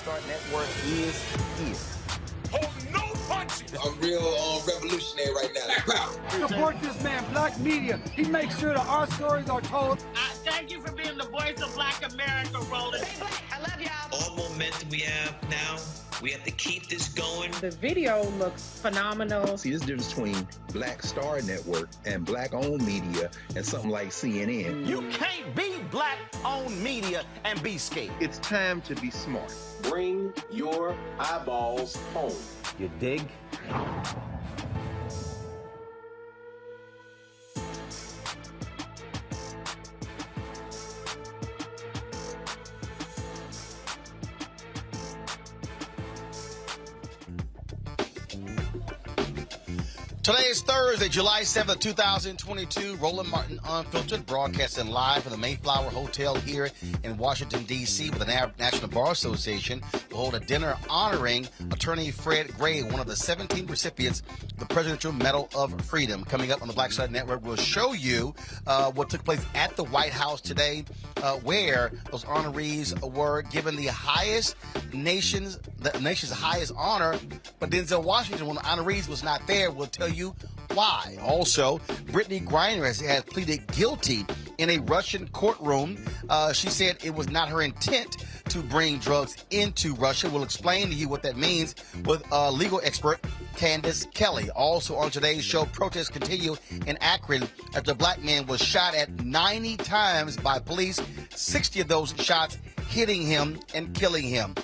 Star Network is here. Hold no punches! I'm real revolutionary right now. Support this man, Black Media. He makes sure that our stories are told. Thank you for being the voice of Black America, Roland. Stay black. I love y'all. All momentum we have now, we have to keep this going. The video looks phenomenal. See, there's a difference between Black Star Network and Black-owned media and something like CNN. You can't be Black-owned media and be scared. It's time to be smart. Bring your eyeballs home. You dig? Today is Thursday, July 7th, 2022. Roland Martin Unfiltered, broadcasting live from the Mayflower Hotel here in Washington, D.C. with the National Bar Association. Will hold a dinner honoring Attorney Fred Gray, one of the 17 recipients of the Presidential Medal of Freedom. Coming up on the Black Star Network, we'll show you what took place at the White House today, where those honorees were given the nation's highest honor. But Denzel Washington, one of the honorees, was not there. We'll tell you why. Also, Brittney Griner has pleaded guilty in a Russian courtroom. She said it was not her intent to bring drugs into Russia. We'll explain to you what that means with legal expert Candace Kelly. Also on today's show, protests continue in Akron after a black man was shot at 90 times by police, 60 of those shots hitting him and killing him.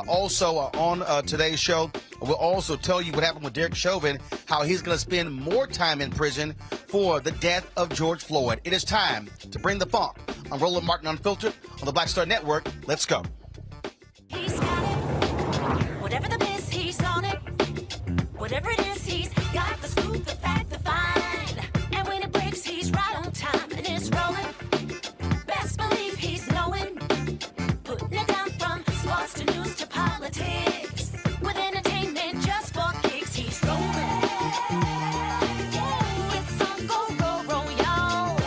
Also on today's show, we'll also tell you what happened with Derek Chauvin, how he's going to spend more time in prison for the death of George Floyd. It is time to bring the funk. I'm Roland Martin Unfiltered on the Black Star Network. Let's go. He's got it. Whatever the miss, he's on it. Whatever it is, he's got the scoop, the fact, the find. And when it breaks, he's right on time and it's rolling. Best believe he's knowing. Putting it down from sports to news to politics. With entertainment just for kicks, he's rolling. It's on go, roll, y'all.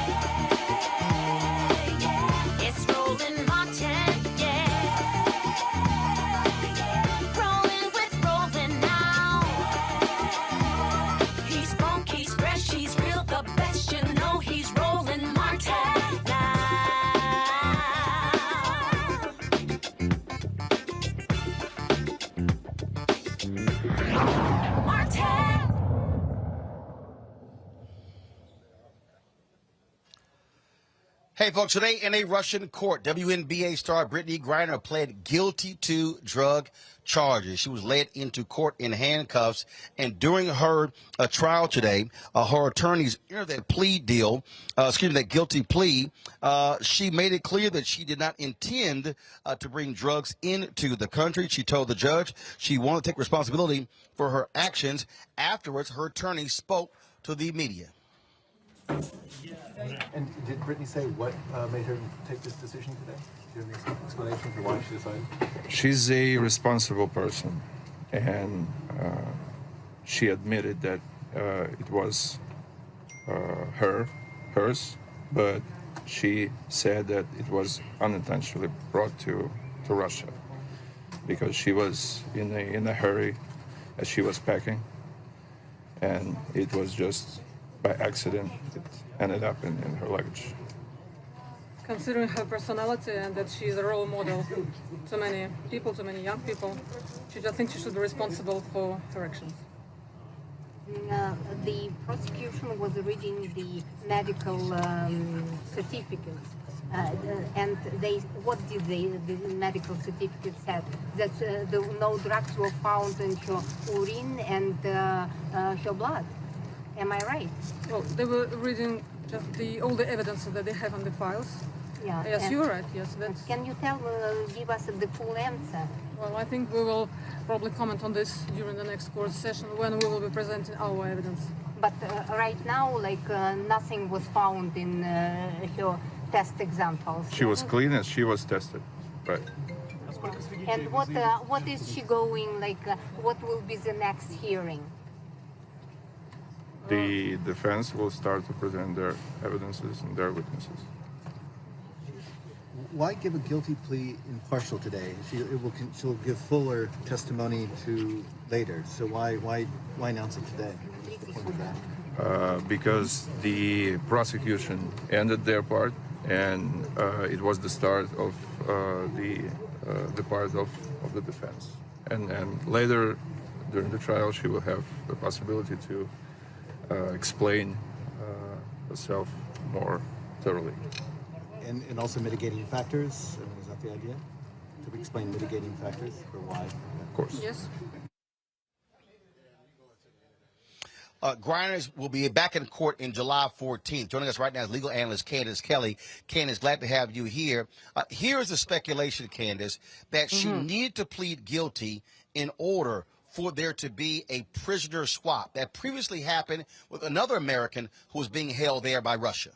It's Roland Martin, yeah. Rolling with Roland now. He's funk, he's fresh, he's real, the best, you know he's Roland Martin now. Hey, folks, today in a Russian court, WNBA star Brittney Griner pled guilty to drug charges. She was led into court in handcuffs, and during her trial today, her attorneys entered that guilty plea. She made it clear that she did not intend to bring drugs into the country. She told the judge she wanted to take responsibility for her actions. Afterwards, her attorney spoke to the media. And did Brittney say what made her take this decision today? Do you have any explanation for why she decided? She's a responsible person, and she admitted that it was hers, but she said that it was unintentionally brought to Russia because she was in a hurry as she was packing, and it was just by accident it ended up in her luggage. Considering her personality and that she is a role model to many people, to many young people, I think she should be responsible for her actions. The prosecution was reading the medical certificates, and what did the medical certificate say? That no drugs were found in her urine and her blood. Am I right? Well, they were reading just all the evidence that they have on the files. Yeah. Yes, you're right. Yes. Can you give us the full answer? Well, I think we will probably comment on this during the next court session when we will be presenting our evidence. But right now, nothing was found in her test examples. She was clean and she was tested, right? And what is she going, what will be the next hearing? The defense will start to present their evidences and their witnesses. Why give a guilty plea impartial today? She'll give fuller testimony to later. So why announce it today? What's the point of that? Because the prosecution ended their part, and it was the start of the part of the defense. And later during the trial, she will have the possibility to explain herself more thoroughly. And also mitigating factors. I mean, is that the idea? To explain mitigating factors for why? Of course. Yes. Griners will be back in court in July 14th. Joining us right now is legal analyst Candace Kelly. Candace, glad to have you here. Here is the speculation, Candace, that she needed to plead guilty in order for there to be a prisoner swap that previously happened with another American who was being held there by Russia.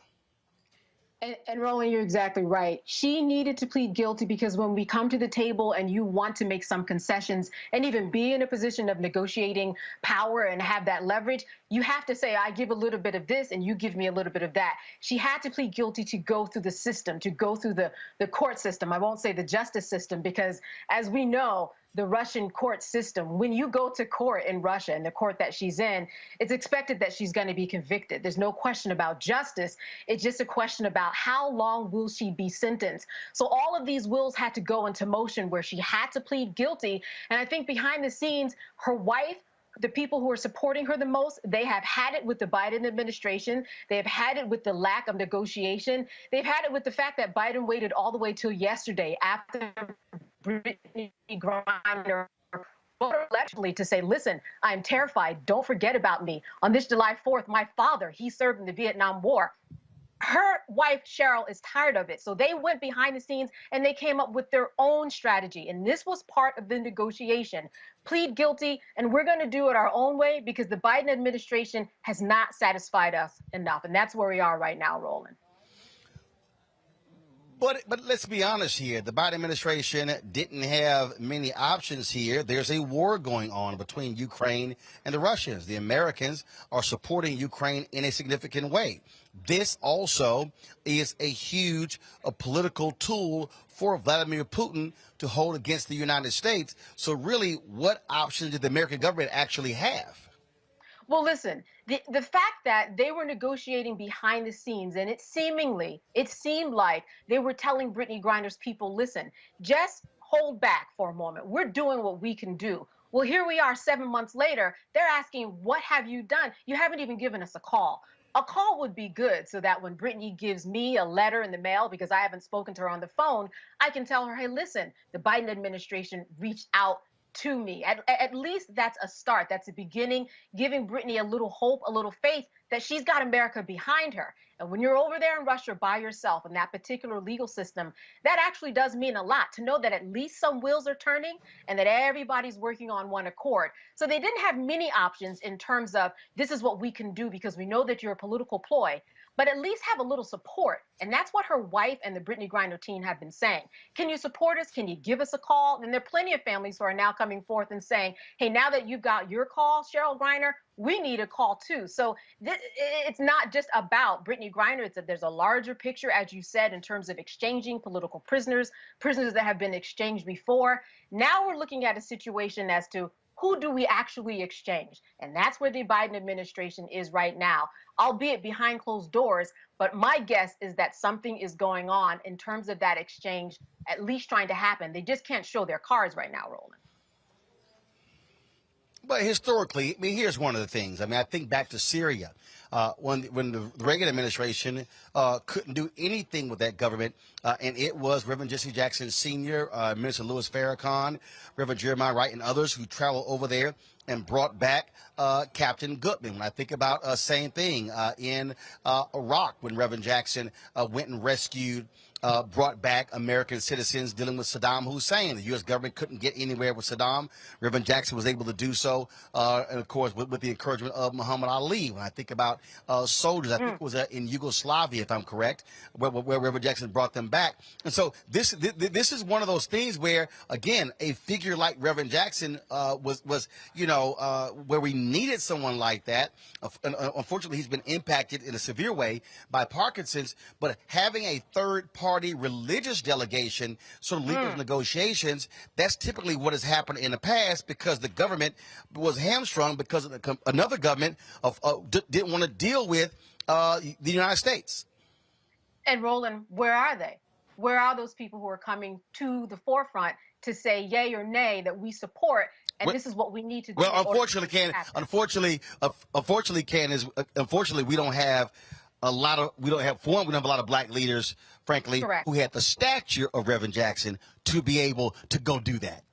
And Roland, you're exactly right. She needed to plead guilty because when we come to the table and you want to make some concessions and even be in a position of negotiating power and have that leverage, you have to say, I give a little bit of this and you give me a little bit of that. She had to plead guilty to go through the system, to go through the court system. I won't say the justice system because, as we know, the Russian court system, when you go to court in Russia, in the court that she's in, it's expected that she's going to be convicted. There's no question about justice. It's just a question about how long will she be sentenced. So all of these wills had to go into motion where she had to plead guilty. And I think behind the scenes, her wife, the people who are supporting her the most, they have had it with the Biden administration. They have had it with the lack of negotiation. They've had it with the fact that Biden waited all the way till yesterday after Brittney Griner allegedly to say, listen, I'm terrified. Don't forget about me. On this July 4th, my father, he served in the Vietnam War. Her wife, Cheryl, is tired of it. So they went behind the scenes and they came up with their own strategy. And this was part of the negotiation. Plead guilty, and we're going to do it our own way because the Biden administration has not satisfied us enough. And that's where we are right now, Roland. But let's be honest here. The Biden administration didn't have many options here. There's a war going on between Ukraine and the Russians. The Americans are supporting Ukraine in a significant way. This also is a huge political tool for Vladimir Putin to hold against the United States. So really, what options did the American government actually have? Well, listen, the fact that they were negotiating behind the scenes and it seemed like they were telling Brittney Griner's people, listen, just hold back for a moment. We're doing what we can do. Well, here we are 7 months later. They're asking, what have you done? You haven't even given us a call. A call would be good so that when Brittney gives me a letter in the mail, because I haven't spoken to her on the phone, I can tell her, hey, listen, the Biden administration reached out to me. At least that's a start. That's a beginning, giving Brittney a little hope, a little faith that she's got America behind her. And when you're over there in Russia by yourself in that particular legal system, that actually does mean a lot to know that at least some wheels are turning and that everybody's working on one accord. So they didn't have many options in terms of this is what we can do because we know that you're a political ploy, but at least have a little support. And that's what her wife and the Brittney Griner team have been saying. Can you support us? Can you give us a call? And there are plenty of families who are now coming forth and saying, hey, now that you've got your call, Cheryl Griner, we need a call too. So it's not just about Brittney Griner. There's a larger picture, as you said, in terms of exchanging political prisoners that have been exchanged before. Now we're looking at a situation as to who do we actually exchange? And that's where the Biden administration is right now, albeit behind closed doors. But my guess is that something is going on in terms of that exchange, at least trying to happen. They just can't show their cards right now, Roland. But historically, I mean, here's one of the things. I mean, I think back to Syria, when the Reagan administration couldn't do anything with that government, and it was Reverend Jesse Jackson Sr., Minister Louis Farrakhan, Reverend Jeremiah Wright, and others who traveled over there and brought back Captain Gutman. When I think about same thing in Iraq, when Reverend Jackson went and rescued, brought back American citizens dealing with Saddam Hussein. The U.S. government couldn't get anywhere with Saddam. Reverend Jackson was able to do so, and of course, with the encouragement of Muhammad Ali. When I think about soldiers, I think it was in Yugoslavia, if I'm correct, where Reverend Jackson brought them back. And so this is one of those things where, again, a figure like Reverend Jackson was where we needed someone like that. Unfortunately, he's been impacted in a severe way by Parkinson's, but having a third party party religious delegation sort of lead those negotiations. That's typically what has happened in the past because the government was hamstrung because of another government didn't want to deal with the United States. And Roland, where are they? Where are those people who are coming to the forefront to say yay or nay that we support, and this is what we need to do? Well, unfortunately, we don't have a lot of we don't have a lot of black leaders, frankly, who had the stature of Reverend Jackson to be able to go do that.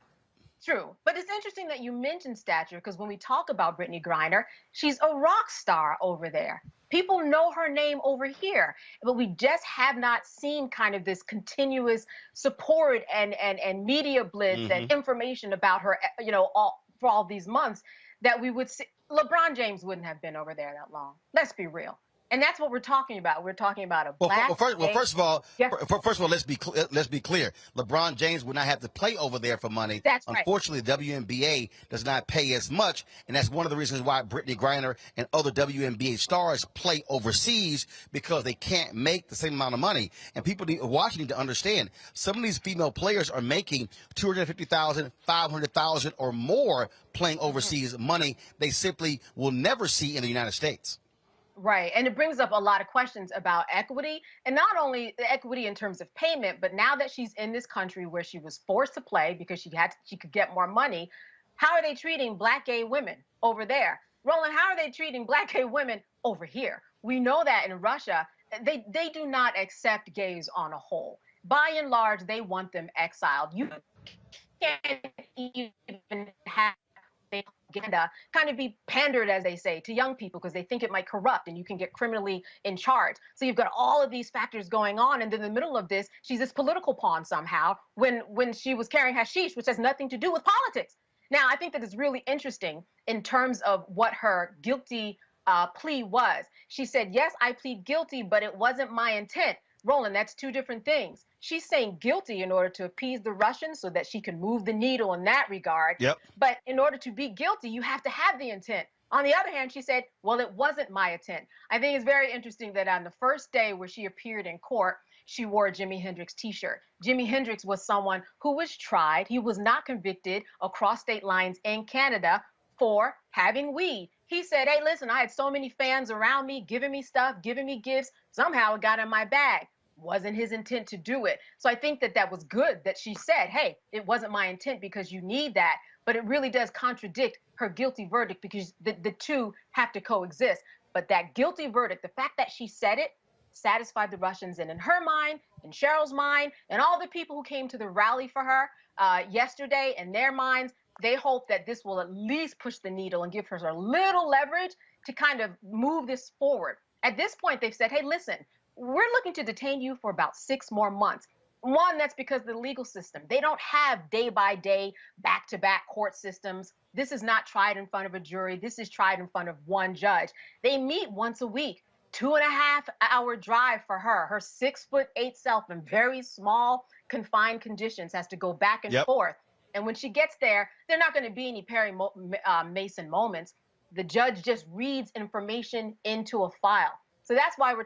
True. But it's interesting that you mentioned stature because when we talk about Brittney Griner, she's a rock star over there. People know her name over here, but we just have not seen kind of this continuous support and media blitz and information about her, you know, for all these months that we would see. LeBron James wouldn't have been over there that long. Let's be real. And that's what we're talking about. We're talking about a black. First of all, let's be clear. LeBron James would not have to play over there for money. That's right. Unfortunately, the WNBA does not pay as much, and that's one of the reasons why Brittney Griner and other WNBA stars play overseas because they can't make the same amount of money. And people watching need to understand some of these female players are making $250,000, $500,000 or more playing overseas, money they simply will never see in the United States. Right. And it brings up a lot of questions about equity, and not only the equity in terms of payment, but now that she's in this country where she was forced to play because she could get more money, how are they treating black gay women over there? Roland, how are they treating black gay women over here? We know that in Russia, they do not accept gays on a whole. By and large, they want them exiled. You can't even have propaganda kind of be pandered, as they say, to young people because they think it might corrupt and you can get criminally in charge. So you've got all of these factors going on, and in the middle of this, she's this political pawn somehow when she was carrying hashish, which has nothing to do with politics. Now, I think that is really interesting in terms of what her guilty plea was. She said, yes, I plead guilty, but it wasn't my intent. Roland, that's two different things. She's saying guilty in order to appease the Russians so that she can move the needle in that regard. Yep. But in order to be guilty, you have to have the intent. On the other hand, she said, well, it wasn't my intent. I think it's very interesting that on the first day where she appeared in court, she wore a Jimi Hendrix t-shirt. Jimi Hendrix was someone who was tried. He was not convicted across state lines in Canada for having weed. He said, hey, listen, I had so many fans around me, giving me stuff, giving me gifts. Somehow it got in my bag. Wasn't his intent to do it. So I think that that was good that she said, hey, it wasn't my intent because you need that. But it really does contradict her guilty verdict because the two have to coexist. But that guilty verdict, the fact that she said it, satisfied the Russians. And in her mind, in Cheryl's mind, and all the people who came to the rally for her yesterday, in their minds, they hope that this will at least push the needle and give her a little leverage to kind of move this forward. At this point, they've said, hey, listen, we're looking to detain you for about 6 more months. One, that's because of the legal system. They don't have day-by-day, back-to-back court systems. This is not tried in front of a jury. This is tried in front of one judge. They meet once a week. 2.5-hour drive for her. Her 6'8" self in very small, confined conditions has to go back and forth. And when she gets there, they're not going to be any Perry Mason moments. The judge just reads information into a file. So that's why we're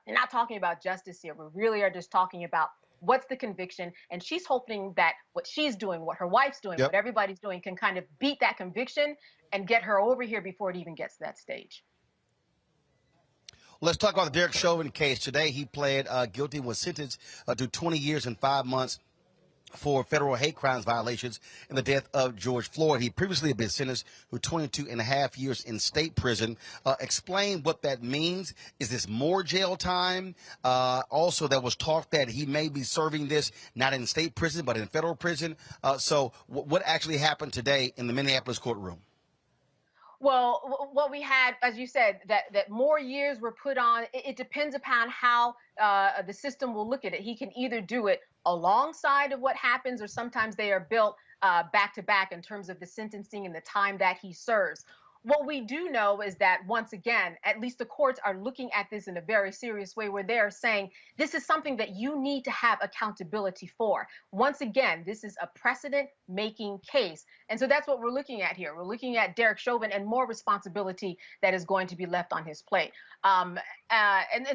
not talking about justice here. We really are just talking about what's the conviction. And she's hoping that what she's doing, what her wife's doing, what everybody's doing can kind of beat that conviction and get her over here before it even gets to that stage. Let's talk about the Derek Chauvin case. Today, he pled guilty and was sentenced to 20 years and 5 months for federal hate crimes violations in the death of George Floyd. He previously had been sentenced to 22.5 years in state prison. Explain what that means. Is this more jail time? Also, there was talk that he may be serving this not in state prison, but in federal prison. So what actually happened today in the Minneapolis courtroom? Well, what we had, as you said, that more years were put on. It depends upon how the system will look at it. He can either do it alongside of what happens, or sometimes they are built back to back in terms of the sentencing and the time that he serves. What we do know is that, once again, at least the courts are looking at this in a very serious way, where they're saying this is something that you need to have accountability for. Once again, this is a precedent-making case. And so that's what we're looking at here. We're looking at Derek Chauvin and more responsibility that is going to be left on his plate. And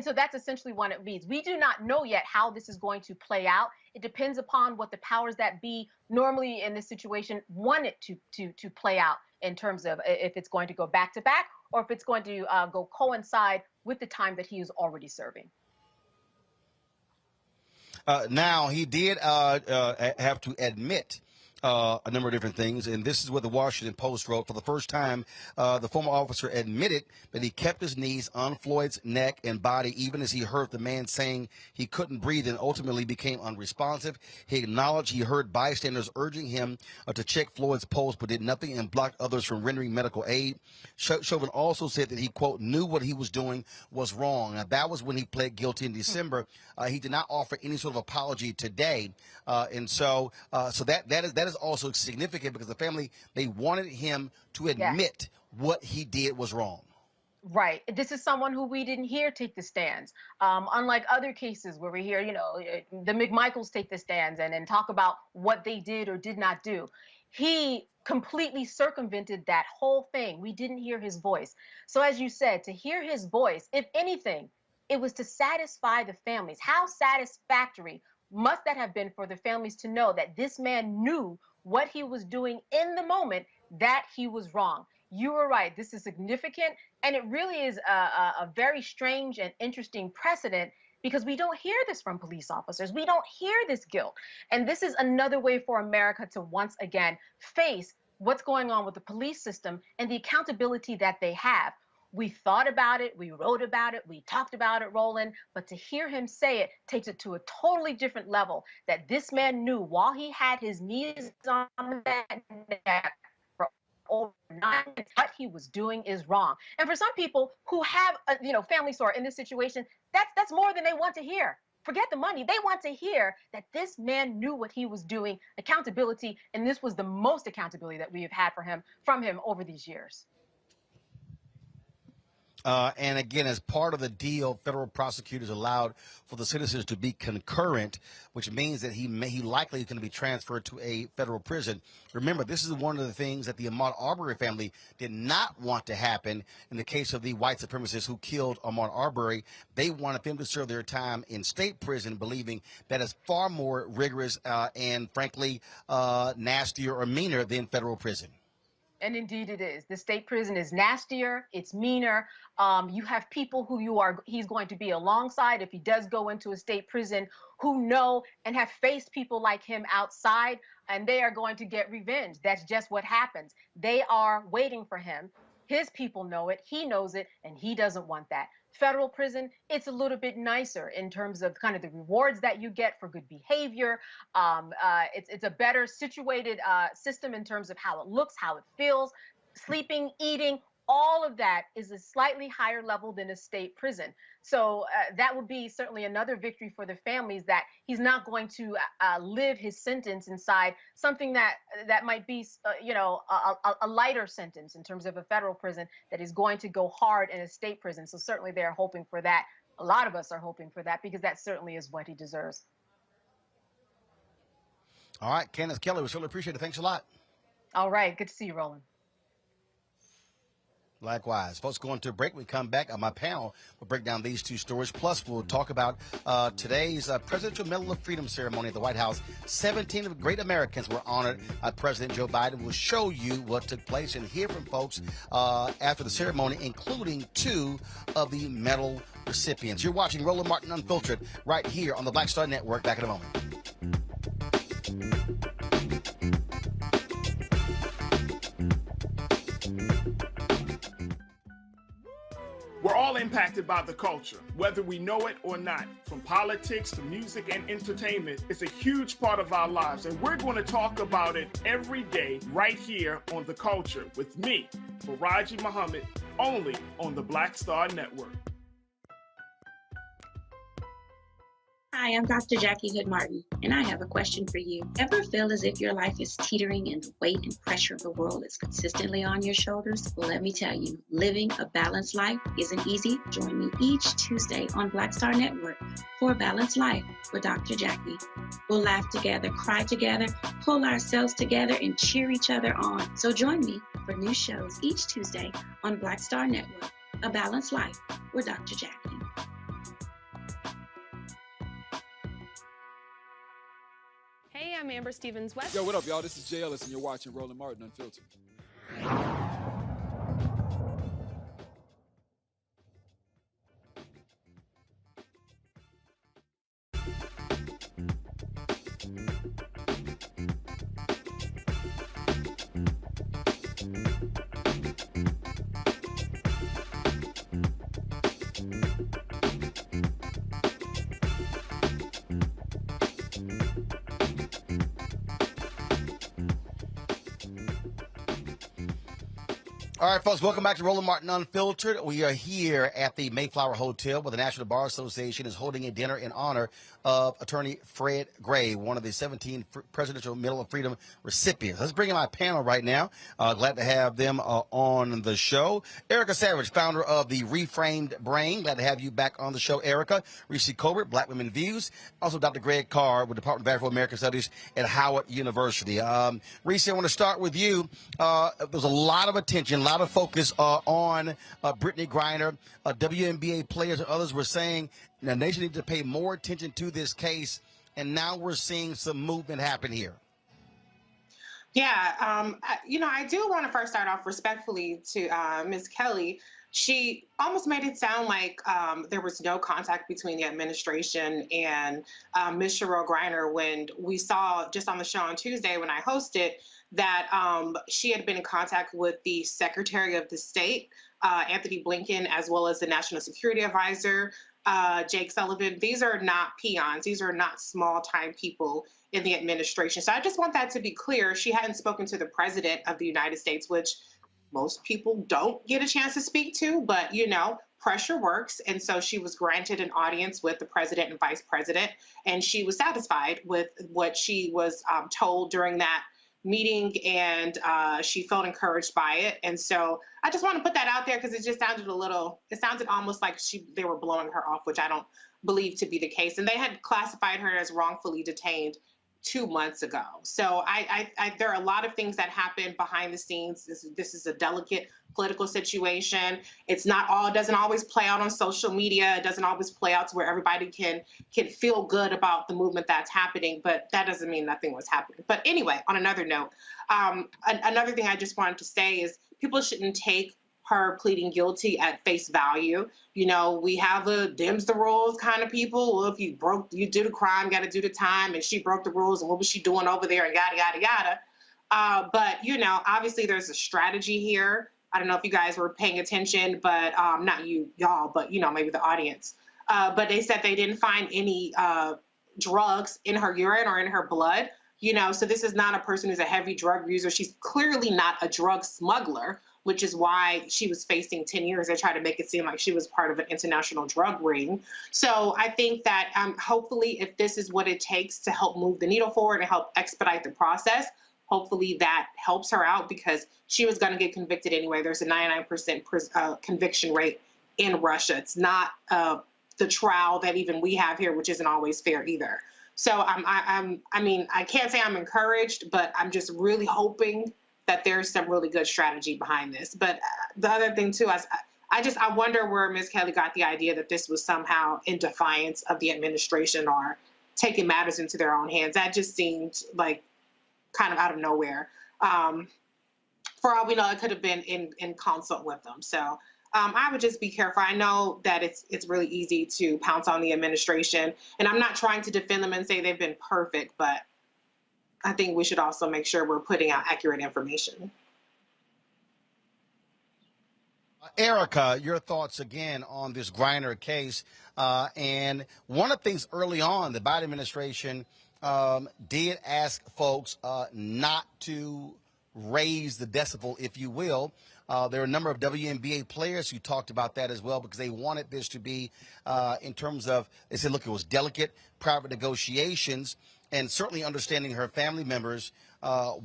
so that's essentially what it means. We do not know yet how this is going to play out. It depends upon what the powers that be normally in this situation want it to play out, in terms of if it's going to go back to back or if it's going to go coincide with the time that he is already serving. Now, he did have to admit a number of different things, and this is what the Washington Post wrote. For the first time, the former officer admitted that he kept his knees on Floyd's neck and body, even as he heard the man saying he couldn't breathe and ultimately became unresponsive. He acknowledged he heard bystanders urging him to check Floyd's pulse, but did nothing and blocked others from rendering medical aid. Chauvin also said that he, quote, knew what he was doing was wrong. Now, that was when he pled guilty in December. He did not offer any sort of apology today. So that is also significant, because the family, they wanted him to admit what he did was wrong. Right. This is someone who we didn't hear take the stands. Unlike other cases where we hear, the McMichaels take the stands and talk about what they did or did not do. He completely circumvented that whole thing. We didn't hear his voice. So as you said, to hear his voice, if anything, it was to satisfy the families. How satisfactory must that have been for the families to know that this man knew what he was doing in the moment, that he was wrong? You were right. This is significant, and it really is a very strange and interesting precedent, because we don't hear this from police officers. We don't hear this guilt. And this is another way for America to once again face what's going on with the police system and the accountability that they have. We thought about it, we wrote about it, we talked about it, Roland, but to hear him say it takes it to a totally different level, that this man knew while he had his knees on that neck for over 9 minutes, what he was doing is wrong. And for some people who have, families who are in this situation, that's more than they want to hear. Forget the money. They want to hear that this man knew what he was doing, accountability, and this was the most accountability that we have had from him over these years. And again, as part of the deal, federal prosecutors allowed for the sentences to be concurrent, which means that he likely is going to be transferred to a federal prison. Remember, this is one of the things that the Ahmaud Arbery family did not want to happen in the case of the white supremacists who killed Ahmaud Arbery. They wanted them to serve their time in state prison, believing that is far more rigorous and, frankly, nastier or meaner than federal prison. And indeed it is. The state prison is nastier, it's meaner. You have people who he's going to be alongside if he does go into a state prison, who know and have faced people like him outside, and they are going to get revenge. That's just what happens. They are waiting for him. His people know it, he knows it, and he doesn't want that. Federal prison, it's a little bit nicer in terms of kind of the rewards that you get for good behavior. It's a better situated system in terms of how it looks, how it feels, sleeping, eating. All of that is a slightly higher level than a state prison. So that would be certainly another victory for the families, that he's not going to live his sentence inside something that might be, a lighter sentence in terms of a federal prison that is going to go hard in a state prison. So certainly they're hoping for that. A lot of us are hoping for that, because that certainly is what he deserves. All right, Candace Kelly, we certainly appreciate it. Thanks a lot. All right. Good to see you, Roland. Likewise. Folks, going to a break. We come back. My panel will break down these two stories. Plus, we'll talk about today's Presidential Medal of Freedom ceremony at the White House. 17 of great Americans were honored by President Joe Biden. We'll show you what took place and hear from folks after the ceremony, including 2 of the medal recipients. You're watching Roland Martin Unfiltered right here on the Black Star Network. Back in a moment. We're all impacted by the culture, whether we know it or not. From politics to music and entertainment, it's a huge part of our lives, and we're going to talk about it every day right here on The Culture with me, Faraji Muhammad, only on the Black Star Network. Hi, I'm Dr. Jackie Hood Martin, and I have a question for you. Ever feel as if your life is teetering and the weight and pressure of the world is consistently on your shoulders? Well, let me tell you, living a balanced life isn't easy. Join me each Tuesday on Black Star Network for A Balanced Life with Dr. Jackie. We'll laugh together, cry together, pull ourselves together, and cheer each other on. So join me for new shows each Tuesday on Black Star Network, A Balanced Life with Dr. Jackie. Hey, I'm Amber Stevens-West. Yo, what up, y'all? This is Jay Ellis, and you're watching Roland Martin Unfiltered. All right, folks, welcome back to Roland Martin Unfiltered. We are here at the Mayflower Hotel where the National Bar Association is holding a dinner in honor of attorney Fred Gray, one of the 17 Presidential Medal of Freedom recipients. Let's bring in my panel right now. Glad to have them on the show. Erica Savage, founder of the Reframed Brain. Glad to have you back on the show, Erica. Reese Colbert, Black Women Views. Also, Dr. Greg Carr with the Department of Afro-American Studies at Howard University. Reese, I want to start with you. There's a lot of attention, a lot of focus on Brittney Griner. WNBA players and others were saying the nation needs to pay more attention to this case, and now we're seeing some movement happen here. Yeah, I do want to first start off respectfully to Ms. Kelly. She almost made it sound like there was no contact between the administration and Ms. Cheryl Griner when we saw just on the show on Tuesday when I hosted that she had been in contact with the Secretary of the State, Anthony Blinken, as well as the National Security Advisor, Jake Sullivan. These are not peons. These are not small-time people in the administration. So I just want that to be clear. She hadn't spoken to the President of the United States, which most people don't get a chance to speak to, but, pressure works. And so she was granted an audience with the President and Vice President, and she was satisfied with what she was told during that meeting, and she felt encouraged by it. And so I just want to put that out there because it just sounded it sounded almost like they were blowing her off, which I don't believe to be the case. And they had classified her as wrongfully detained 2 months ago. So there are a lot of things that happen behind the scenes. This is a delicate political situation. It doesn't always play out on social media. It doesn't always play out to where everybody can feel good about the movement that's happening, but that doesn't mean nothing was happening. But anyway, on another note, another thing I just wanted to say is people shouldn't take her pleading guilty at face value. We have a dims the rules kind of people. Well, if you did a crime, got to do the time, and she broke the rules, and what was she doing over there, and yada, yada, yada. But, obviously there's a strategy here. I don't know if you guys were paying attention, but not y'all, but, maybe the audience. But they said they didn't find any drugs in her urine or in her blood. So this is not a person who's a heavy drug user. She's clearly not a drug smuggler, which is why she was facing 10 years. They tried to make it seem like she was part of an international drug ring. So I think that hopefully if this is what it takes to help move the needle forward and help expedite the process, hopefully that helps her out because she was going to get convicted anyway. There's a 99% conviction rate in Russia. It's not the trial that even we have here, which isn't always fair either. So I can't say I'm encouraged, but I'm just really hoping that there's some really good strategy behind this. But the other thing too, I wonder where Ms. Kelly got the idea that this was somehow in defiance of the administration or taking matters into their own hands. That just seemed like kind of out of nowhere. For all we know, it could have been in consult with them. So I would just be careful. I know that it's really easy to pounce on the administration, and I'm not trying to defend them and say they've been perfect, but I think we should also make sure we're putting out accurate information. Erica, your thoughts again on this Griner case. And one of the things early on, the Biden administration did ask folks not to raise the decibel, if you will, There are a number of WNBA players who talked about that as well because they wanted this to be, in terms of, they said, look, it was delicate, private negotiations, and certainly understanding her family members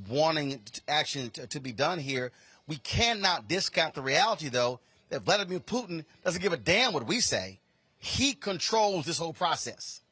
wanting action to be done here. We cannot discount the reality, though, that Vladimir Putin doesn't give a damn what we say. He controls this whole process.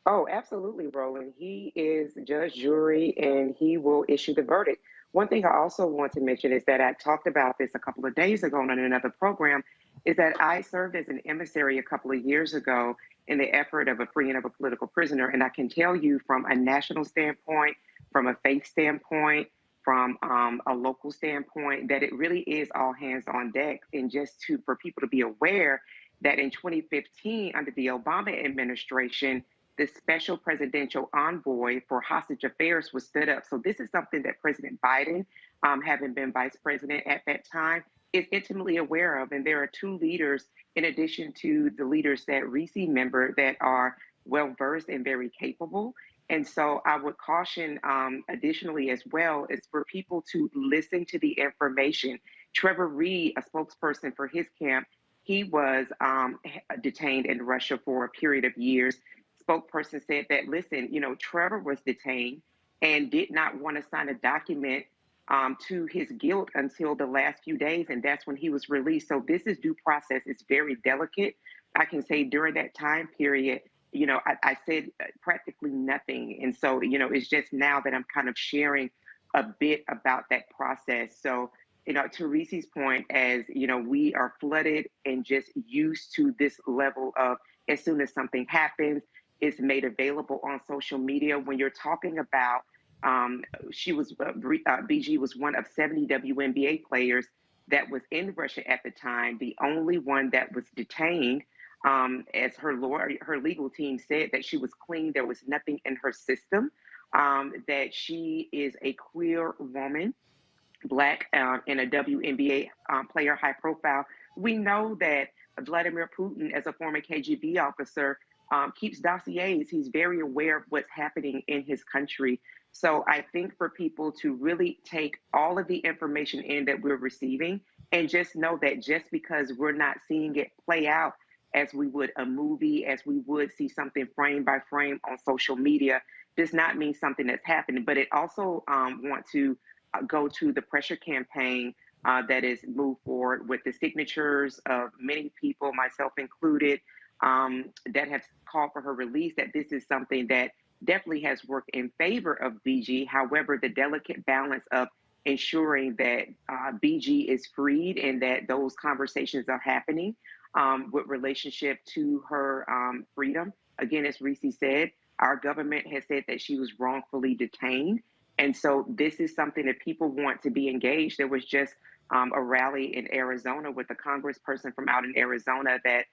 Oh, absolutely, Roland. He is judge, jury, and he will issue the verdict. One thing I also want to mention is that I talked about this a couple of days ago on another program, is that I served as an emissary a couple of years ago in the effort of a freeing of a political prisoner. And I can tell you from a national standpoint, from a faith standpoint, from a local standpoint, that it really is all hands on deck. And just for people to be aware that in 2015, under the Obama administration, the special presidential envoy for hostage affairs was stood up. So this is something that President Biden, having been vice president at that time, is intimately aware of. And there are two leaders, in addition to the leaders that Reese member, that are well-versed and very capable. And so I would caution additionally as well is for people to listen to the information. Trevor Reed, a spokesperson for his camp, he was detained in Russia for a period of years. Spokesperson said that, listen, Trevor was detained and did not want to sign a document to his guilt until the last few days, and that's when he was released. So this is due process. It's very delicate. I can say during that time period, I said practically nothing. And so, it's just now that I'm kind of sharing a bit about that process. So, to Reese's point, as, we are flooded and just used to this level of, as soon as something happens, it's made available on social media. When you're talking about, BG was one of 70 WNBA players that was in Russia at the time, the only one that was detained. As her legal team said, that she was clean, there was nothing in her system, that she is a queer woman, Black, and a WNBA player, high profile. We know that Vladimir Putin, as a former KGB officer, keeps dossiers. He's very aware of what's happening in his country. So I think for people to really take all of the information in that we're receiving and just know that just because we're not seeing it play out as we would a movie, as we would see something frame by frame on social media, does not mean something that's happening. But it also want to go to the pressure campaign that is moved forward with the signatures of many people, myself included, that have called for her release, that this is something that definitely has worked in favor of BG. However, the delicate balance of ensuring that BG is freed and that those conversations are happening with relationship to her freedom. Again, as Reese said, our government has said that she was wrongfully detained. And so this is something that people want to be engaged. There was just a rally in Arizona with a congressperson from out in Arizona that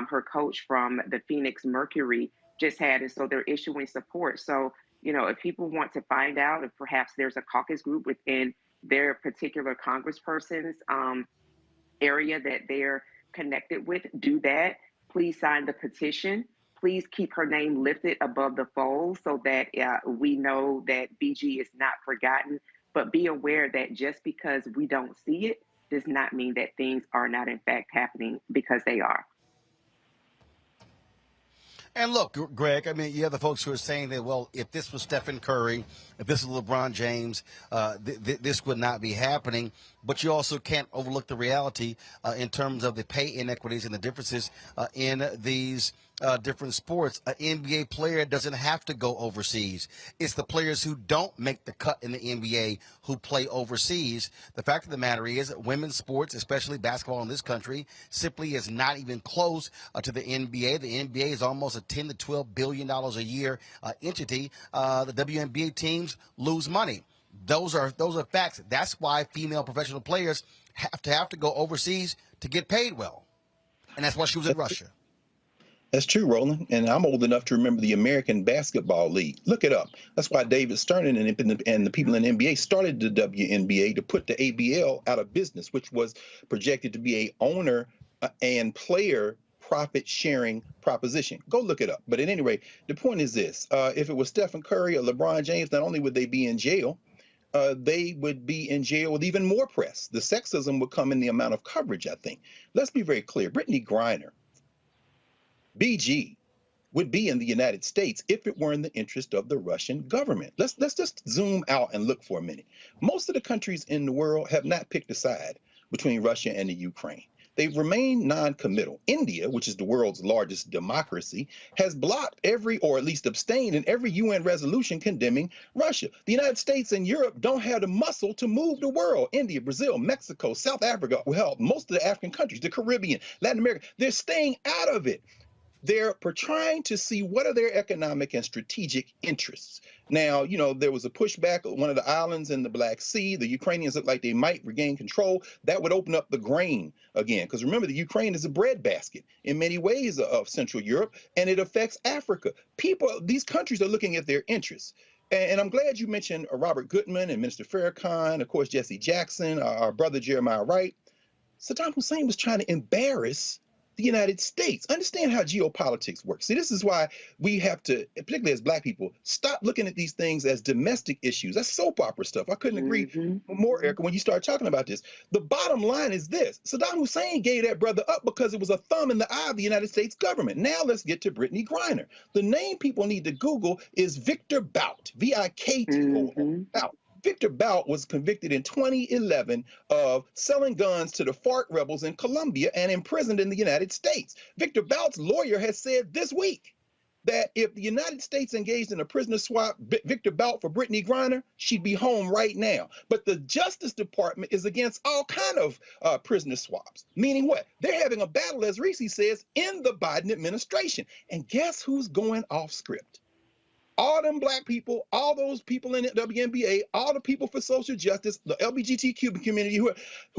her coach from the Phoenix Mercury just had. And so they're issuing support. So, if people want to find out if perhaps there's a caucus group within their particular congressperson's area that they're connected with, do that. Please sign the petition. Please keep her name lifted above the fold so that we know that BG is not forgotten. But be aware that just because we don't see it does not mean that things are not in fact happening, because they are. And look, Greg, I mean, you have the folks who are saying that, well, if this was Stephen Curry, if this was LeBron James, this would not be happening. But you also can't overlook the reality in terms of the pay inequities and the differences in these different sports. An NBA player doesn't have to go overseas. It's the players who don't make the cut in the NBA who play overseas. The fact of the matter is that women's sports, especially basketball in this country, simply is not even close to the NBA. The NBA is almost a $10 to $12 billion a year entity. The WNBA teams lose money. Those are facts. That's why female professional players have to go overseas to get paid well. And that's why she was in Russia. That's true, Roland. And I'm old enough to remember the American Basketball League. Look it up. That's why David Stern and the people in the NBA started the WNBA to put the ABL out of business, which was projected to be a owner and player profit sharing proposition. Go look it up. But at any rate, the point is this. If it was Stephen Curry or LeBron James, not only would they be in jail, they would be in jail with even more press. The sexism would come in the amount of coverage, I think. Let's be very clear. Brittney Griner, BG, would be in the United States if it were in the interest of the Russian government. Let's just zoom out and look for a minute. Most of the countries in the world have not picked a side between Russia and the Ukraine. They've remained non-committal. India, which is the world's largest democracy, has blocked every, or at least abstained in every UN resolution condemning Russia. The United States and Europe don't have the muscle to move the world. India, Brazil, Mexico, South Africa, well, most of the African countries, the Caribbean, Latin America, they're staying out of it. They're trying to see what are their economic and strategic interests. Now, you know, there was a pushback on one of the islands in the Black Sea. The Ukrainians look like they might regain control. That would open up the grain again. Because remember, the Ukraine is a breadbasket in many ways of Central Europe, and it affects Africa. These countries are looking at their interests. And I'm glad you mentioned Robert Goodman and Minister Farrakhan, of course, Jesse Jackson, our brother Jeremiah Wright. Saddam Hussein was trying to embarrass the United States. Understand how geopolitics works. See, this is why we have to, particularly as Black people, stop looking at these things as domestic issues. That's soap opera stuff. I couldn't agree more, Erica, when you start talking about this. The bottom line is this. Saddam Hussein gave that brother up because it was a thumb in the eye of the United States government. Now let's get to Brittney Griner. The name people need to Google is Victor Bout, V-I-K-T-O, Bout. Victor Bout was convicted in 2011 of selling guns to the FARC rebels in Colombia and imprisoned in the United States. Victor Bout's lawyer has said this week that if the United States engaged in a prisoner swap, Victor Bout for Brittney Griner, she'd be home right now. But the Justice Department is against all kind of prisoner swaps. Meaning what? They're having a battle, as Reese says, in the Biden administration. And guess who's going off script? All them Black people, all those people in the WNBA, all the people for social justice, the LGBTQ community who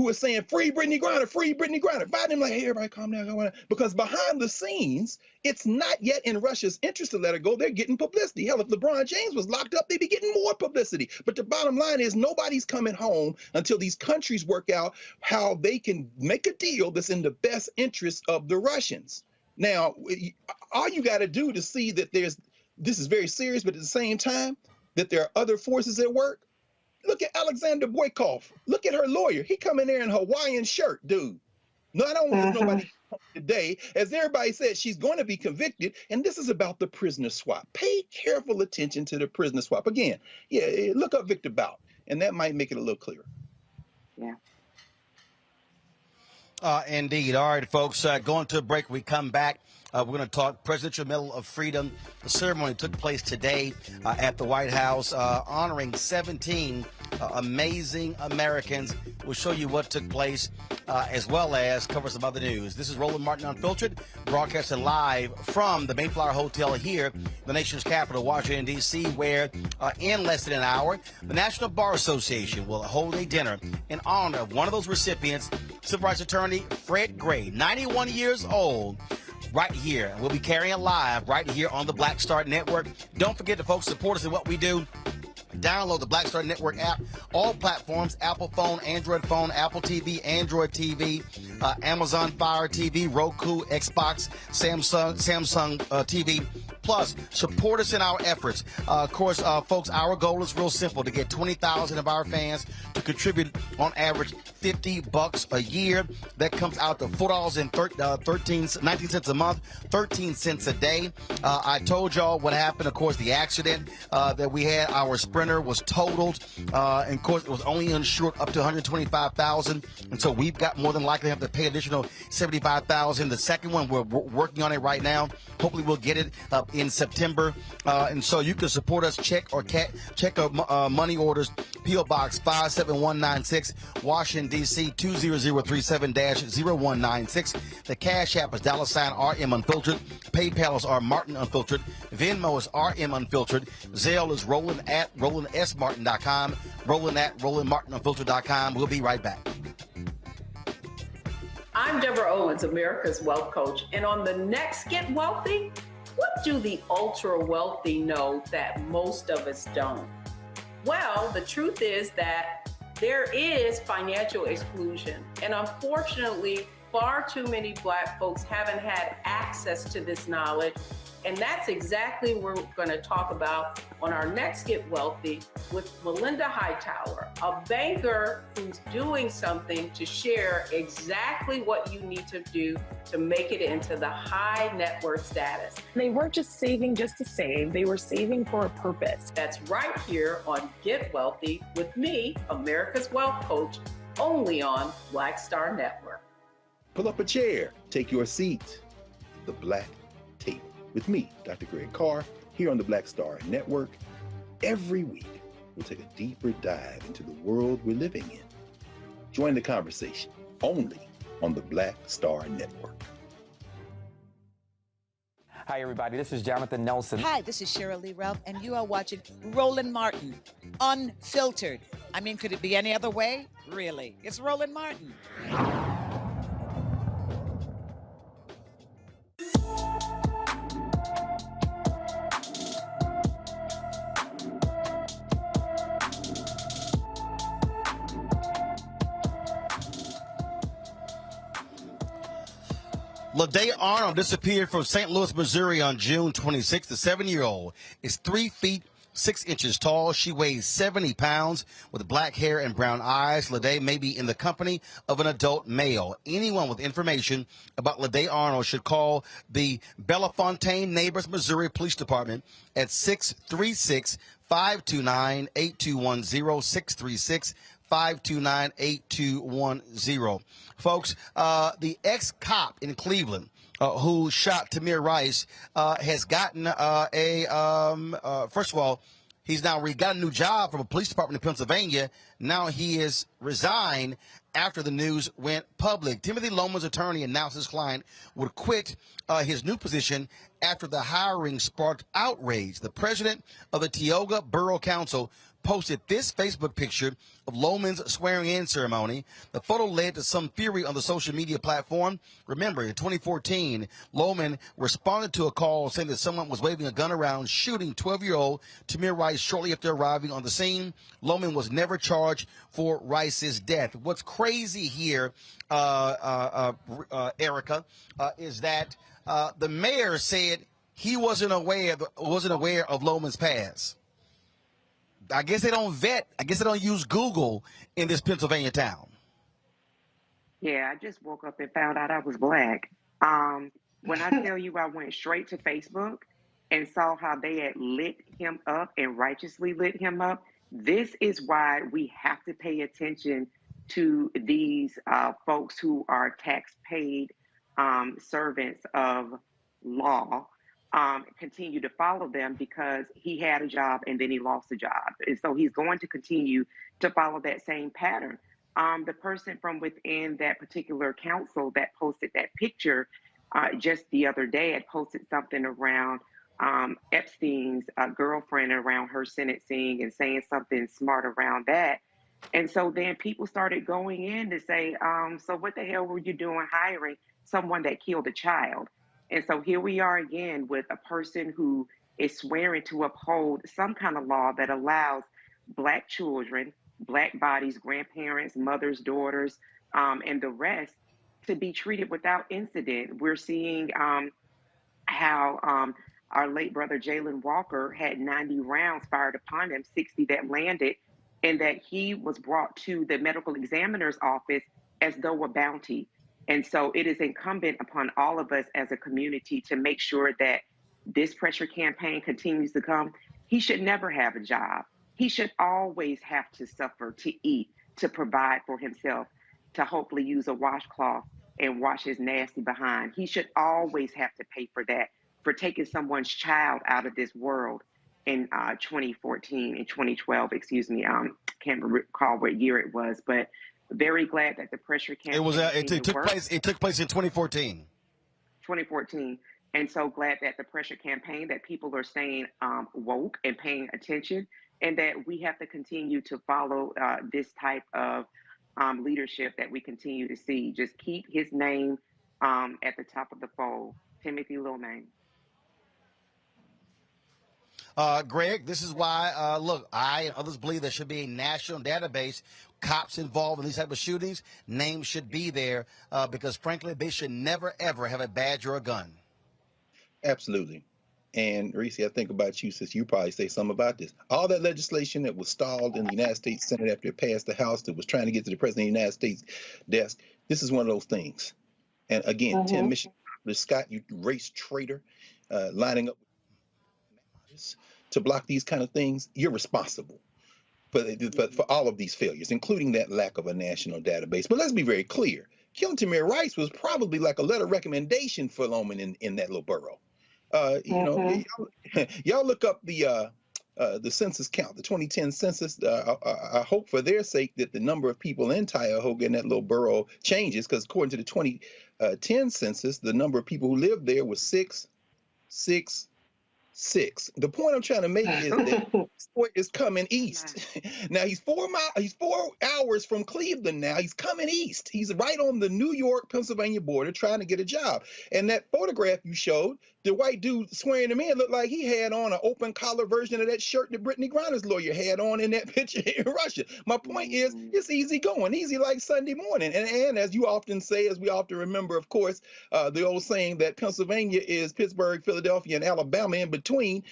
are saying, free Brittney Griner, free Brittney Griner. Biden like, hey, everybody calm down. Because behind the scenes, it's not yet in Russia's interest to let her go. They're getting publicity. Hell, if LeBron James was locked up, they'd be getting more publicity. But the bottom line is nobody's coming home until these countries work out how they can make a deal that's in the best interest of the Russians. Now, all you got to do to see that this is very serious, but at the same time, that there are other forces at work. Look at Alexander Boykoff. Look at her lawyer. He come in there in a Hawaiian shirt, dude. Not only is nobody today, as everybody said, she's going to be convicted, and this is about the prisoner swap. Pay careful attention to the prisoner swap. Again, yeah, look up Victor Bout, and that might make it a little clearer. Yeah. Indeed. All right, folks, going to a break. We come back. We're going to talk Presidential Medal of Freedom. The ceremony took place today at the White House, honoring 17 amazing Americans. We'll show you what took place, as well as cover some other news. This is Roland Martin Unfiltered, broadcasting live from the Mayflower Hotel here, the nation's capital, Washington, D.C., where in less than an hour, the National Bar Association will hold a dinner in honor of one of those recipients, civil rights attorney Fred Gray, 91 years old. Right here. We'll be carrying it live right here on the Black Star Network. Don't forget to, folks, support us in what we do. Download the Black Star Network app, all platforms, Apple phone, Android phone, Apple TV, Android TV, Amazon Fire TV, Roku, Xbox, Samsung TV. Plus, support us in our efforts. Of course, folks, our goal is real simple, to get 20,000 of our fans to contribute on average $50 a year. That comes out to $4.19 a month, 13 cents a day. I told y'all what happened. Of course, the accident that we had, our Sprinter was totaled. And of course, it was only insured up to $125,000. And so we've got more than likely have to pay additional $75,000. The second one, we're working on it right now. Hopefully we'll get it in September. And so you can support us, check our money orders, P.O. Box 57196, Washington, D.C. 20037-0196. The Cash App is $RM Unfiltered. PayPal is R Martin Unfiltered. Venmo is RM Unfiltered. Zelle is Roland at RolandSMartin.com. Roland at RolandMartinUnfiltered.com. We'll be right back. I'm Deborah Owens, America's Wealth Coach. And on the next Get Wealthy, what do the ultra wealthy know that most of us don't? Well, the truth is that there is financial exclusion. And unfortunately, far too many Black folks haven't had access to this knowledge And that's exactly what we're going to talk about on our next Get Wealthy with Melinda Hightower, a banker who's doing something to share exactly what you need to do to make it into the high net worth status. They weren't just saving just to save, they were saving for a purpose. That's right here on Get Wealthy with me, America's Wealth Coach, only on Black Star Network. Pull up a chair, take your seat. The Black Tape with me, Dr. Greg Carr, here on the Black Star Network. Every week, we'll take a deeper dive into the world we're living in. Join the conversation only on the Black Star Network. Hi, everybody. This is Jonathan Nelson. Hi, this is Cheryl Lee Ralph, and you are watching Roland Martin, Unfiltered. I mean, could it be any other way? Really? It's Roland Martin. LaDae Arnold disappeared from St. Louis, Missouri on June 26th. The 7-year-old is 3 feet 6 inches tall. She weighs 70 pounds with black hair and brown eyes. LaDae may be in the company of an adult male. Anyone with information about LaDae Arnold should call the Bellefontaine Neighbors, Missouri Police Department at 636-529-8210, 636-529-8210. Folks, the ex-cop in Cleveland who shot Tamir Rice has gotten first of all, he's now got a new job from a police department in Pennsylvania. Now he is resigned after the news went public. Timothy Loman's attorney announced his client would quit his new position after the hiring sparked outrage. The president of the Tioga Borough Council posted this Facebook picture of Loman's swearing-in ceremony. The photo led to some fury on the social media platform. Remember, in 2014, Loman responded to a call saying that someone was waving a gun around, shooting 12-year-old Tamir Rice shortly after arriving on the scene. Loman was never charged for Rice's death. What's crazy here, Erica, is that the mayor said he wasn't aware of Loman's past. I guess they don't vet. I guess they don't use Google in this Pennsylvania town. Yeah, I just woke up and found out I was black. When I tell you I went straight to Facebook and saw how they had lit him up and righteously lit him up, this is why we have to pay attention to these folks who are tax-paid servants of law. Continue to follow them because he had a job and then he lost a job. And so he's going to continue to follow that same pattern. The person from within that particular council that posted that picture just the other day had posted something around Epstein's girlfriend around her sentencing and saying something smart around that. And so then people started going in to say, so what the hell were you doing hiring someone that killed a child? And so here we are again with a person who is swearing to uphold some kind of law that allows Black children, Black bodies, grandparents, mothers, daughters, and the rest to be treated without incident. We're seeing how our late brother Jayland Walker had 90 rounds fired upon him, 60 that landed, and that he was brought to the medical examiner's office as though a bounty. And so it is incumbent upon all of us as a community to make sure that this pressure campaign continues to come. He should never have a job. He should always have to suffer to eat, to provide for himself, to hopefully use a washcloth and wash his nasty behind. He should always have to pay for that, for taking someone's child out of this world in 2014 and 2012, excuse me. Can't recall what year it was, but very glad that the pressure campaign It took place in 2014. 2014. And so glad that the pressure campaign, that people are staying woke and paying attention, and that we have to continue to follow this type of leadership that we continue to see. Just keep his name at the top of the fold, Timothy Lil Name. Greg, this is why, look, I and others believe there should be a national database. Cops involved in these type of shootings, names should be there because, frankly, they should never, ever have a badge or a gun. Absolutely. And Reese, I think about you, since you probably say something about this. All that legislation that was stalled in the United States Senate after it passed the House, that was trying to get to the President of the United States desk, this is one of those things. And again, Tim Michigan, Scott, you race traitor, lining up to block these kind of things, you're responsible for all of these failures, including that lack of a national database. But let's be very clear. Killing Tamir Rice was probably like a letter of recommendation for Loman in that little borough. You know, y'all look up the census count, the 2010 census. I hope for their sake that the number of people in Cuyahoga in that little borough changes, because according to the 2010 census, the number of people who lived there was 666. The point I'm trying to make is that Floyd is coming east. Now he's 4 hours from Cleveland now. He's coming east. He's right on the New York, Pennsylvania border trying to get a job. And that photograph you showed, the white dude swearing him in, looked like he had on an open collar version of that shirt that Brittney Griner's lawyer had on in that picture in Russia. My point is, it's easy going, easy like Sunday morning. And as you often say, as we often remember, of course, the old saying that Pennsylvania is Pittsburgh, Philadelphia, and Alabama in between.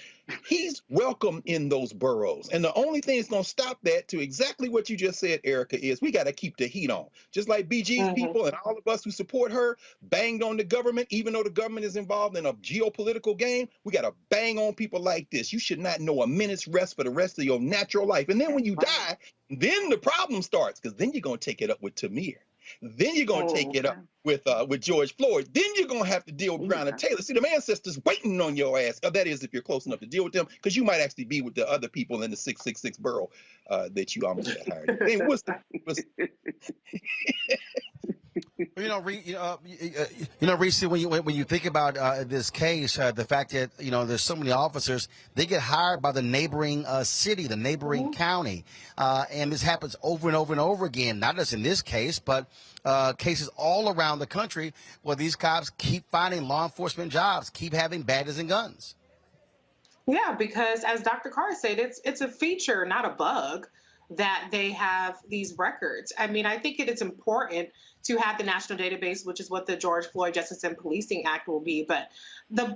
He's welcome in those boroughs. And the only thing that's going to stop that, to exactly what you just said, Erica, is we got to keep the heat on. Just like BG's people and all of us who support her banged on the government, even though the government is involved in a geopolitical game, we got to bang on people like this. You should not know a minute's rest for the rest of your natural life. And then when you die, then the problem starts, because then you're going to take it up with Tamir. Then you're going to take it up with George Floyd. Then you're going to have to deal with Breonna Taylor. See, the ancestors waiting on your ass. That is, if you're close enough to deal with them, because you might actually be with the other people in the 666 borough that you almost got hired. Hey, Reese, when you think about this case, the fact that there's so many officers, they get hired by the neighboring city, the neighboring county, and this happens over and over and over again. Not just in this case, but cases all around the country where these cops keep finding law enforcement jobs, keep having badges and guns. Yeah, because as Dr. Carr said, it's a feature, not a bug, that they have these records. I mean, I think it's important to have the national database, which is what the George Floyd Justice and Policing Act will be. But the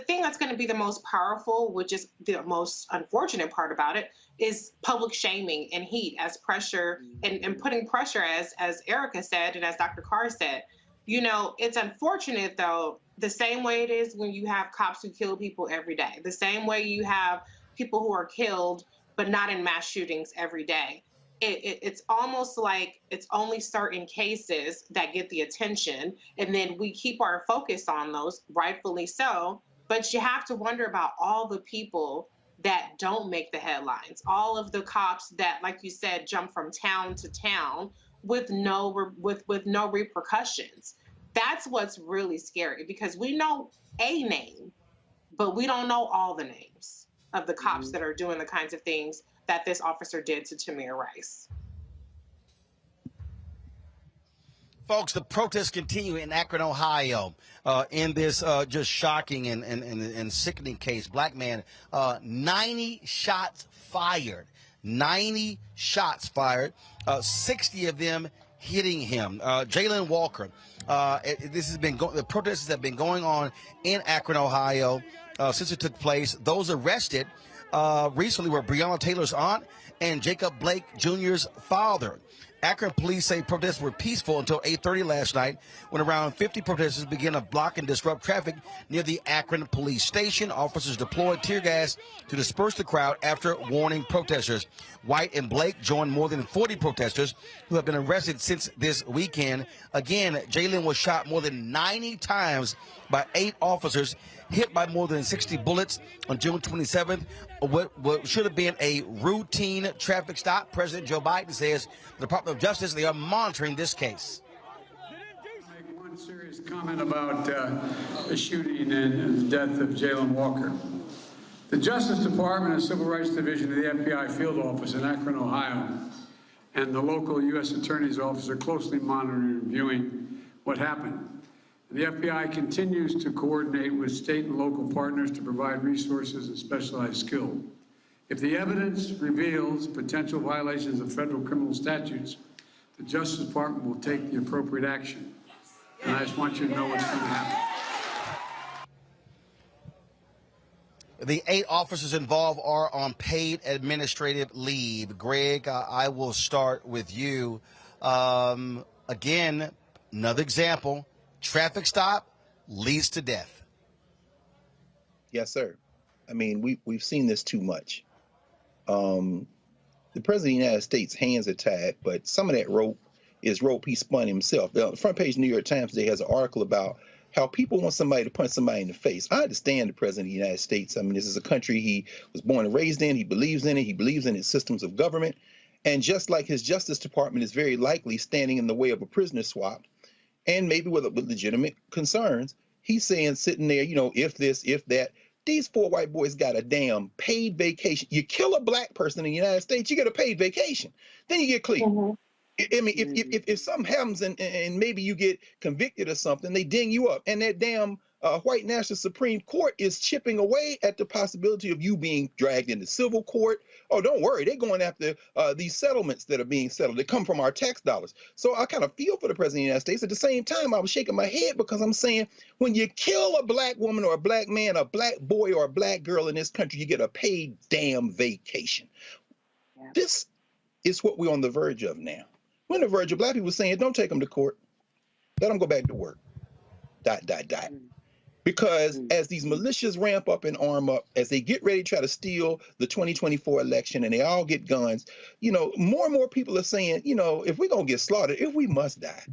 thing that's going to be the most powerful, which is the most unfortunate part about it, is public shaming and heat as pressure and putting pressure, as Erica said and as Dr. Carr said. It's unfortunate, though, the same way it is when you have cops who kill people every day, the same way you have people who are killed but not in mass shootings every day. It's almost like it's only certain cases that get the attention, and then we keep our focus on those, rightfully so. But you have to wonder about all the people that don't make the headlines, all of the cops that, like you said, jump from town to town with no repercussions. That's what's really scary, because we know a name, but we don't know all the names of the cops that are doing the kinds of things that this officer did to Tamir Rice. Folks, the protests continue in Akron, Ohio, in this just shocking and sickening case. Black man, 90 shots fired. 90 shots fired, 60 of them hitting him. Jayland Walker, the protests have been going on in Akron, Ohio, since it took place. Those arrested recently were Breonna Taylor's aunt and Jacob Blake Jr.'s father. Akron police say protests were peaceful until 8:30 last night, when around 50 protesters began to block and disrupt traffic near the Akron police station. Officers deployed tear gas to disperse the crowd after warning protesters. White and Blake joined more than 40 protesters who have been arrested since this weekend. Again, Jayland was shot more than 90 times by 8 officers, hit by more than 60 bullets on June 27th. What should have been a routine traffic stop. President Joe Biden says the Department of Justice, they are monitoring this case. Make one serious comment about the shooting and the death of Jayland Walker. The Justice Department and Civil Rights Division of the FBI field office in Akron, Ohio, and the local U.S. Attorney's Office are closely monitoring and reviewing what happened. The FBI continues to coordinate with state and local partners to provide resources and specialized skill. If the evidence reveals potential violations of federal criminal statutes, the Justice Department will take the appropriate action. And I just want you to know what's going to happen. The 8 officers involved are on paid administrative leave. Greg, I will start with you. Again, another example, traffic stop leads to death. Yes, sir. I mean, we've seen this too much. The President of the United States' hands are tied, but some of that rope is rope he spun himself. The front page of the New York Times today has an article about how people want somebody to punch somebody in the face. I understand the President of the United States. I mean, this is a country he was born and raised in. He believes in it. He believes in its systems of government. And just like his Justice Department is very likely standing in the way of a prisoner swap, and maybe with legitimate concerns, he's saying, sitting there, you know, if this, if that. These 4 white boys got a damn paid vacation. You kill a black person in the United States, you get a paid vacation. Then you get clear. I mean, if something happens and maybe you get convicted or something, they ding you up. And that damn white national Supreme Court is chipping away at the possibility of you being dragged into civil court. Oh, don't worry. They're going after these settlements that are being settled. They come from our tax dollars. So I kind of feel for the President of the United States. At the same time, I was shaking my head because I'm saying when you kill a black woman or a black man, a black boy or a black girl in this country, you get a paid damn vacation. Yeah. This is what we're on the verge of now. We're on the verge of black people saying, don't take them to court. Let them go back to work. ... Because as these militias ramp up and arm up, as they get ready to try to steal the 2024 election and they all get guns, you know, more and more people are saying, you know, if we're going to get slaughtered, if we must die,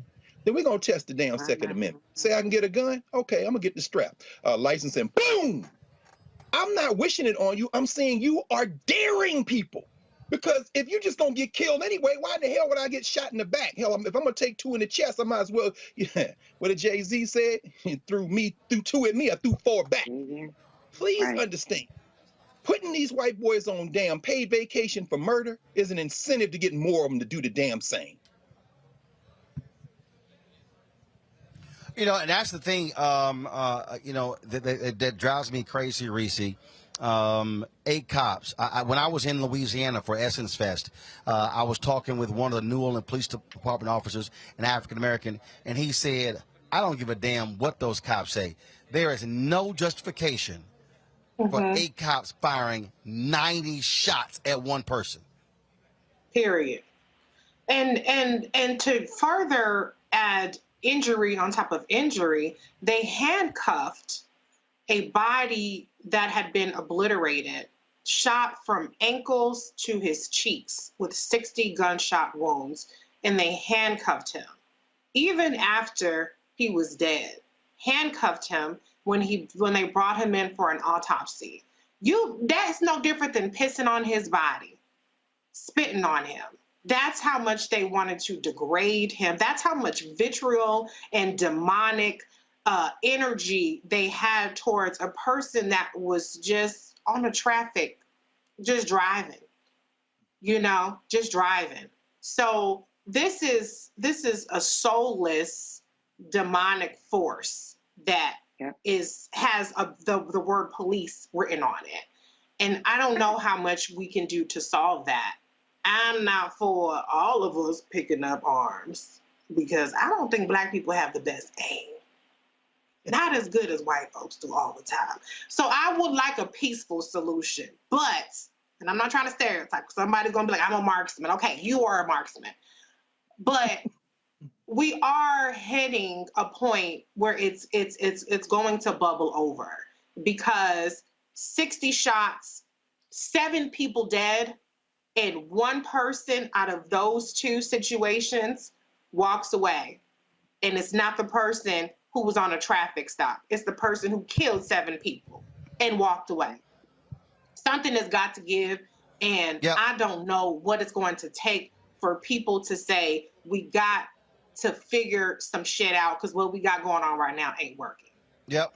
then we're going to test the damn Second Amendment. Say I can get a gun? Okay, I'm going to get the strap. License and boom! I'm not wishing it on you. I'm saying you are daring people. Because if you're just going to get killed anyway, why in the hell would I get shot in the back? Hell, if I'm going to take 2 in the chest, I might as well, yeah, what did Jay-Z said? He threw 2 at me, I threw 4 back. Please understand, putting these white boys on damn paid vacation for murder is an incentive to get more of them to do the damn same. You know, and that's the thing, you know, that drives me crazy, Reese. 8 cops. When I was in Louisiana for Essence Fest, I was talking with one of the New Orleans Police Department officers, an African American, and he said, I don't give a damn what those cops say. There is no justification for 8 cops firing 90 shots at one person. Period. And to further add injury on top of injury, they handcuffed a body that had been obliterated, shot from ankles to his cheeks with 60 gunshot wounds, and they handcuffed him. Even after he was dead, handcuffed him when they brought him in for an autopsy. That's no different than pissing on his body, spitting on him. That's how much they wanted to degrade him. That's how much vitriol and demonic energy they had towards a person that was just on the traffic, just driving, you know, just driving. So this is a soulless demonic force that has the word police written on it. And I don't know how much we can do to solve that. I'm not for all of us picking up arms because I don't think black people have the best aim. Not as good as white folks do all the time. So I would like a peaceful solution, but, and I'm not trying to stereotype, somebody's gonna be like, I'm a marksman. Okay, you are a marksman. But we are hitting a point where it's going to bubble over because 60 shots, 7 people dead, and 1 person out of those 2 situations walks away. And it's not the person who was on a traffic stop. It's the person who killed 7 people and walked away. Something has got to give, and I don't know what it's going to take for people to say, we got to figure some shit out because what we got going on right now ain't working. Yep.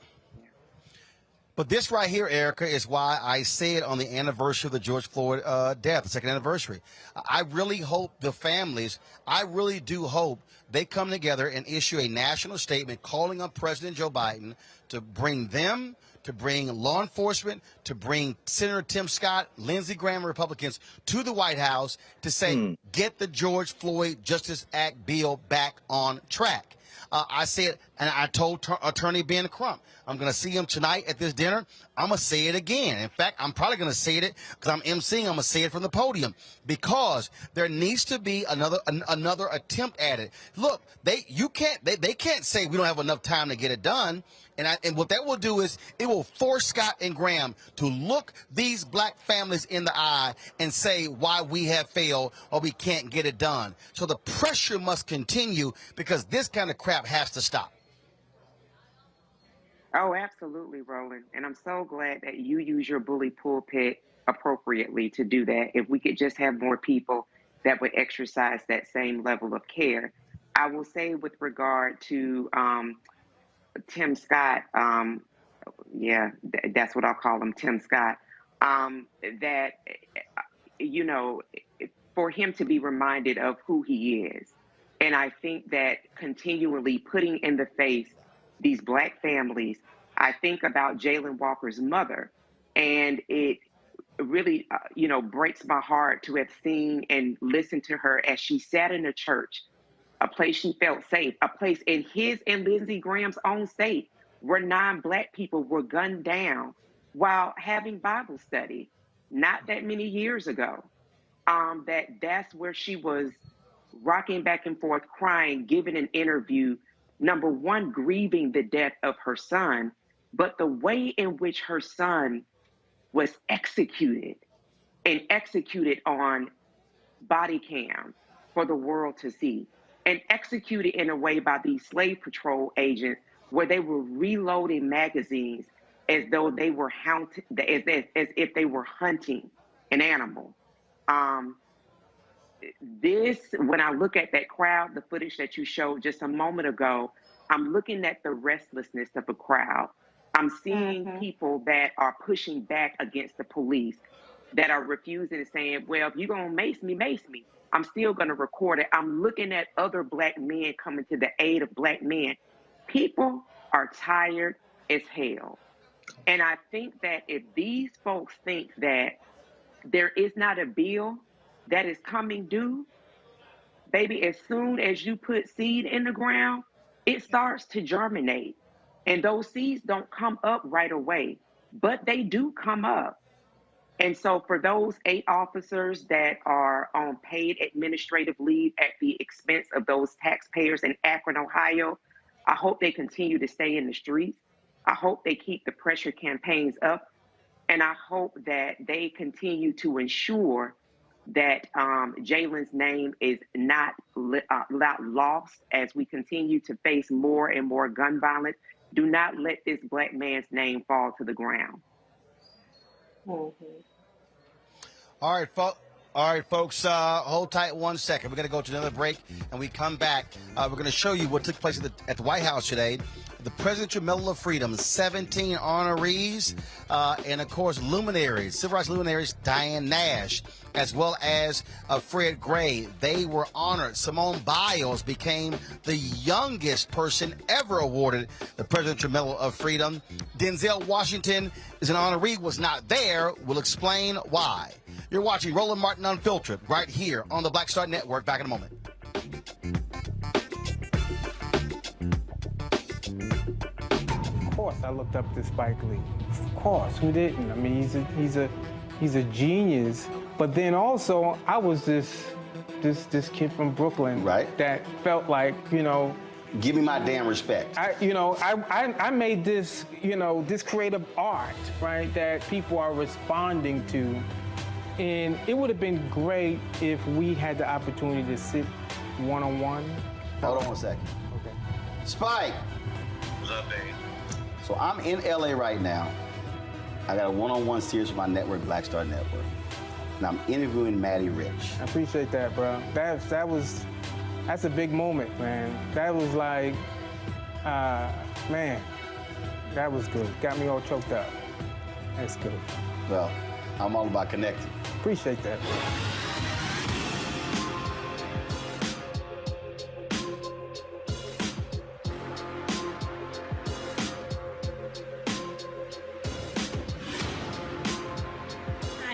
But this right here, Erica, is why I said on the anniversary of the George Floyd death, the 2nd anniversary, I really hope the families, I really do hope they come together and issue a national statement calling on President Joe Biden to bring them, to bring law enforcement, to bring Senator Tim Scott, Lindsey Graham, Republicans, to the White House to say, get the George Floyd Justice Act bill back on track. I said, and I told Attorney Ben Crump, I'm going to see him tonight at this dinner. I'm going to say it again. In fact, I'm probably going to say it because I'm emceeing. I'm going to say it from the podium because there needs to be another attempt at it. Look, they can't say we don't have enough time to get it done. And what that will do is it will force Scott and Graham to look these black families in the eye and say why we have failed or we can't get it done. So the pressure must continue because this kind of crap has to stop. Oh, absolutely, Roland. And I'm so glad that you use your bully pulpit appropriately to do that. If we could just have more people that would exercise that same level of care. I will say with regard to Tim Scott, that's what I'll call him, Tim Scott, that, you know, for him to be reminded of who he is. And I think that continually putting in the face these black families, I think about Jayland Walker's mother, and it really, breaks my heart to have seen and listened to her as she sat in a church, a place she felt safe, a place in his and Lindsey Graham's own state where 9 black people were gunned down while having Bible study not that many years ago. That's where she was rocking back and forth, crying, giving an interview, number one, grieving the death of her son, but the way in which her son was executed and executed on body cam for the world to see, and executed in a way by these slave patrol agents where they were reloading magazines as though they were as if they were hunting an animal. When I look at that crowd, the footage that you showed just a moment ago, I'm looking at the restlessness of a crowd. I'm seeing people that are pushing back against the police, that are refusing and saying, well, if you're going to mace me, I'm still going to record it. I'm looking at other black men coming to the aid of black men. People are tired as hell. And I think that if these folks think that there is not a bill that is coming due, baby, as soon as you put seed in the ground, it starts to germinate. And those seeds don't come up right away, but they do come up. And so for those 8 officers that are on paid administrative leave at the expense of those taxpayers in Akron, Ohio, I hope they continue to stay in the streets. I hope they keep the pressure campaigns up. And I hope that they continue to ensure that Jayland's name is not lost as we continue to face more and more gun violence. Do not let this black man's name fall to the ground. All right, folks, hold tight 1 second. We're going to go to another break, and we come back. We're going to show you what took place at the White House today. The Presidential Medal of Freedom, 17 honorees, and, of course, luminaries, civil rights luminaries, Diane Nash, as well as Fred Gray. They were honored. Simone Biles became the youngest person ever awarded the Presidential Medal of Freedom. Denzel Washington is an honoree, was not there. We'll explain why. You're watching Roland Martin Unfiltered right here on the Black Star Network. Back in a moment. Of course, I looked up to Spike Lee. Of course, who didn't? I mean, he's a genius. But then also, I was this kid from Brooklyn, right? That felt like, give me my damn respect. I made this, this creative art, right, that people are responding to. And it would have been great if we had the opportunity to sit one-on-one. Hold on 1 second. Okay. Spike. What's up, baby? So I'm in LA right now. I got a one-on-one series with my network, Black Star Network. And I'm interviewing Maddie Rich. I appreciate that, bro. That's a big moment, man. That was like, man, that was good. Got me all choked up. That's good. Well, I'm all about connecting. Appreciate that, bro.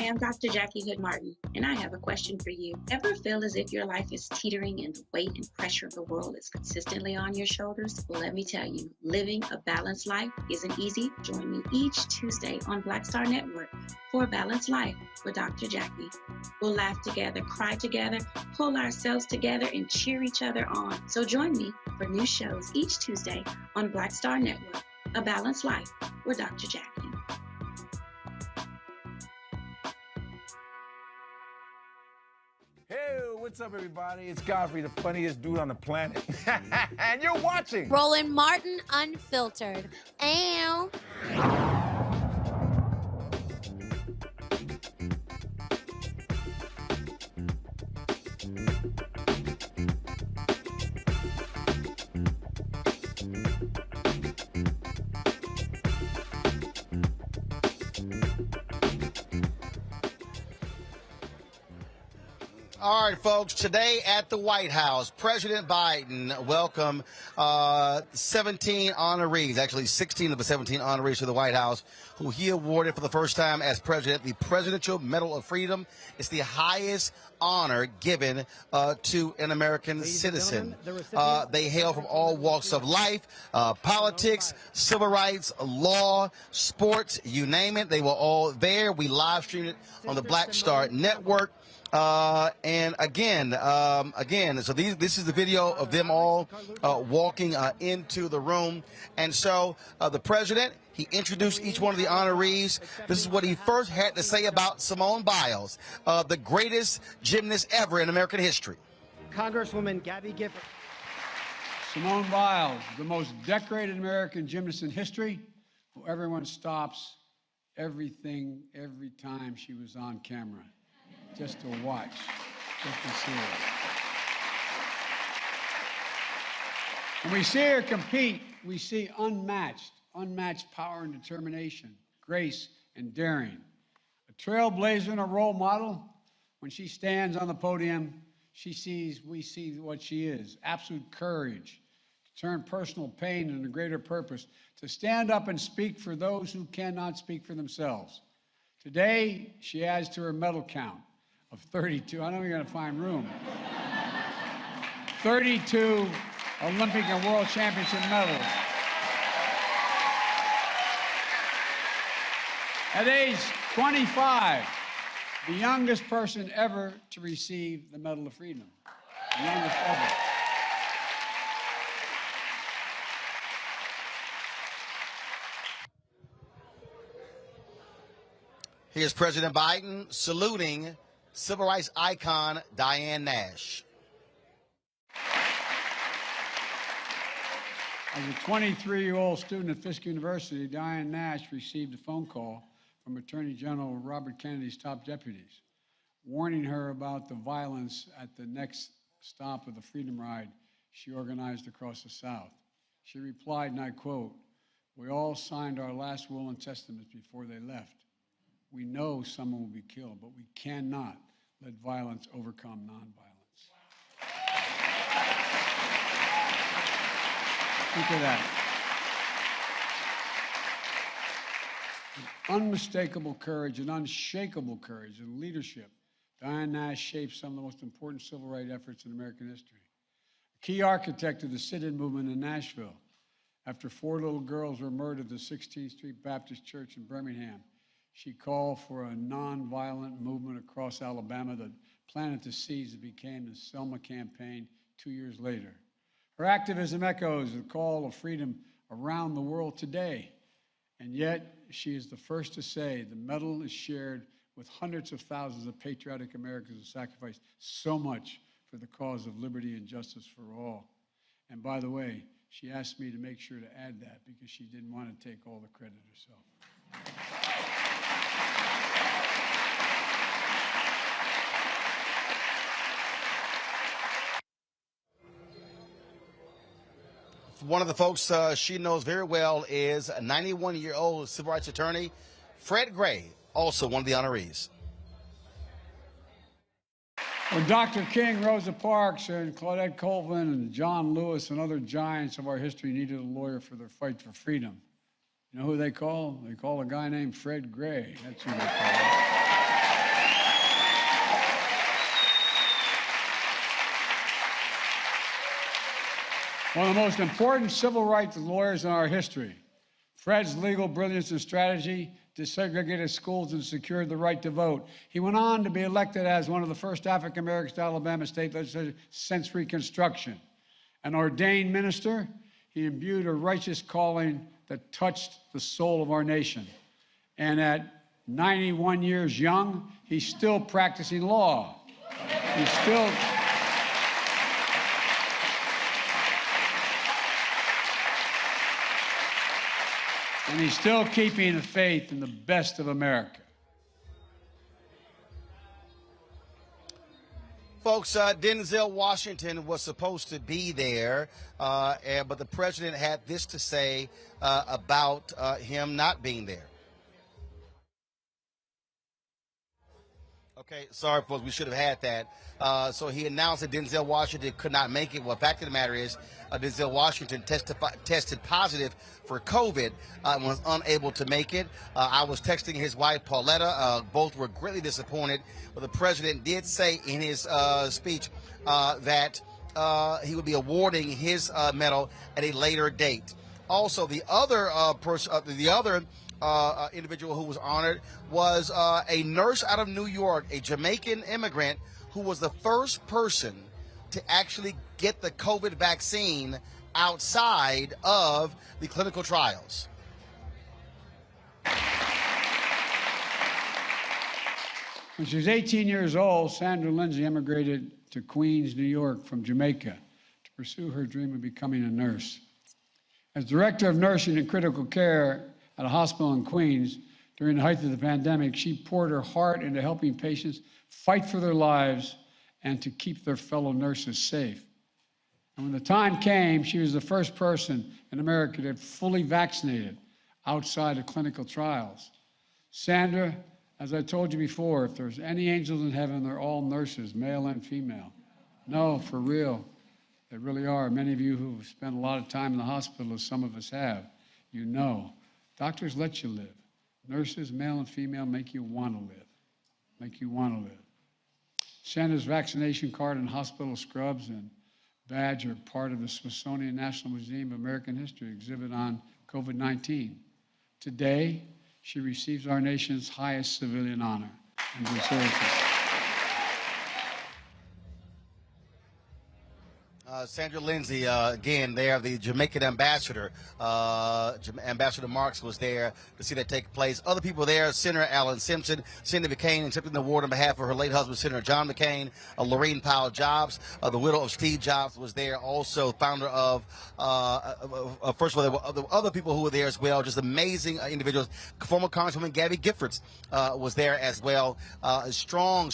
I'm Dr. Jackie Hood Martin, and I have a question for you. Ever feel as if your life is teetering and the weight and pressure of the world is consistently on your shoulders? Well, let me tell you, living a balanced life isn't easy. Join me each Tuesday on Black Star Network for A Balanced Life with Dr. Jackie. We'll laugh together, cry together, pull ourselves together, and cheer each other on. So join me for new shows each Tuesday on Black Star Network, A Balanced Life with Dr. Jackie. Hey, what's up, everybody? It's Godfrey, the funniest dude on the planet. And you're watching Roland Martin Unfiltered. Ow. All right, folks, today at the White House, President Biden welcomed 17 honorees, actually 16 of the 17 honorees to the White House, who he awarded for the first time as president the Presidential Medal of Freedom. It's the highest honor given to an American citizen. They hail from all walks of life, politics, civil rights, law, sports, you name it. They were all there. We live streamed it on the Black Star Network. And again, so this is the video of them all walking into the room. And so the president, he introduced each one of the honorees. This is what he first had to say about Simone Biles, the greatest gymnast ever in American history. Congresswoman Gabby Gifford. Simone Biles, the most decorated American gymnast in history, who everyone stops everything every time she was on camera, just to watch, just to see her. When we see her compete, we see unmatched power and determination, grace and daring. A trailblazer and a role model. When she stands on the podium, we see what she is, absolute courage, to turn personal pain into greater purpose, to stand up and speak for those who cannot speak for themselves. Today, she adds to her medal count of 32. I know you're going to find room. 32 Olympic and World Championship medals. At age 25, the youngest person ever to receive the Medal of Freedom. The youngest ever. Here's President Biden saluting civil rights icon Diane Nash. As a 23-year-old student at Fisk University, Diane Nash received a phone call from Attorney General Robert Kennedy's top deputies, warning her about the violence at the next stop of the Freedom Ride she organized across the South. She replied, and I quote, "We all signed our last will and testaments before they left. We know someone will be killed, but we cannot let violence overcome nonviolence." Think of that. With unmistakable courage and unshakable courage and leadership, Diane Nash shaped some of the most important civil rights efforts in American history. A key architect of the sit-in movement in Nashville. After 4 little girls were murdered at the 16th Street Baptist Church in Birmingham, she called for a nonviolent movement across Alabama that planted the seeds that became the Selma campaign 2 years later. Her activism echoes the call of freedom around the world today. And yet, she is the first to say the medal is shared with hundreds of thousands of patriotic Americans who sacrificed so much for the cause of liberty and justice for all. And by the way, she asked me to make sure to add that because she didn't want to take all the credit herself. One of the folks she knows very well is a 91-year-old civil rights attorney, Fred Gray, also one of the honorees. When Dr. King, Rosa Parks, and Claudette Colvin, and John Lewis, and other giants of our history needed a lawyer for their fight for freedom, you know who they call? They call a guy named Fred Gray. That's who they call. One of the most important civil rights lawyers in our history. Fred's legal brilliance and strategy desegregated schools and secured the right to vote. He went on to be elected as one of the first African Americans to Alabama state legislature since Reconstruction. An ordained minister, he imbued a righteous calling that touched the soul of our nation. And at 91 years young, he's still practicing law. He's still... And he's still keeping the faith in the best of America. Folks, Denzel Washington was supposed to be there, but the president had this to say about him not being there. Okay, sorry, folks, we should have had that. So he announced that Denzel Washington could not make it. Well, the fact of the matter is, Denzel Washington tested positive for COVID and was unable to make it. I was texting his wife, Pauletta. Both were greatly disappointed. But the president did say in his speech that he would be awarding his medal at a later date. Also, the other individual who was honored was a nurse out of New York, a Jamaican immigrant who was the first person to actually get the COVID vaccine outside of the clinical trials. When she was 18 years old, Sandra Lindsay immigrated to Queens, New York from Jamaica to pursue her dream of becoming a nurse. As director of nursing and critical care at a hospital in Queens during the height of the pandemic, she poured her heart into helping patients fight for their lives and to keep their fellow nurses safe. And when the time came, she was the first person in America to get fully vaccinated outside of clinical trials. Sandra, as I told you before, if there's any angels in heaven, they're all nurses, male and female. No, for real, they really are. Many of you who've spent a lot of time in the hospital, as some of us have, you know. Doctors let you live. Nurses, male and female, make you want to live. Make you want to live. Sandra's vaccination card and hospital scrubs and badge are part of the Smithsonian National Museum of American History exhibit on COVID-19. Today, she receives our nation's highest civilian honor and deserves it. Sandra Lindsay, again, there, the Jamaican ambassador. Ambassador Marks was there to see that take place. Other people there, Senator Alan Simpson, Cindy McCain accepting the award on behalf of her late husband, Senator John McCain. Lorraine Powell Jobs, the widow of Steve Jobs, was there. Also, founder of, first of all, there were other people who were there as well, just amazing individuals. Former Congresswoman Gabby Giffords was there as well. A strong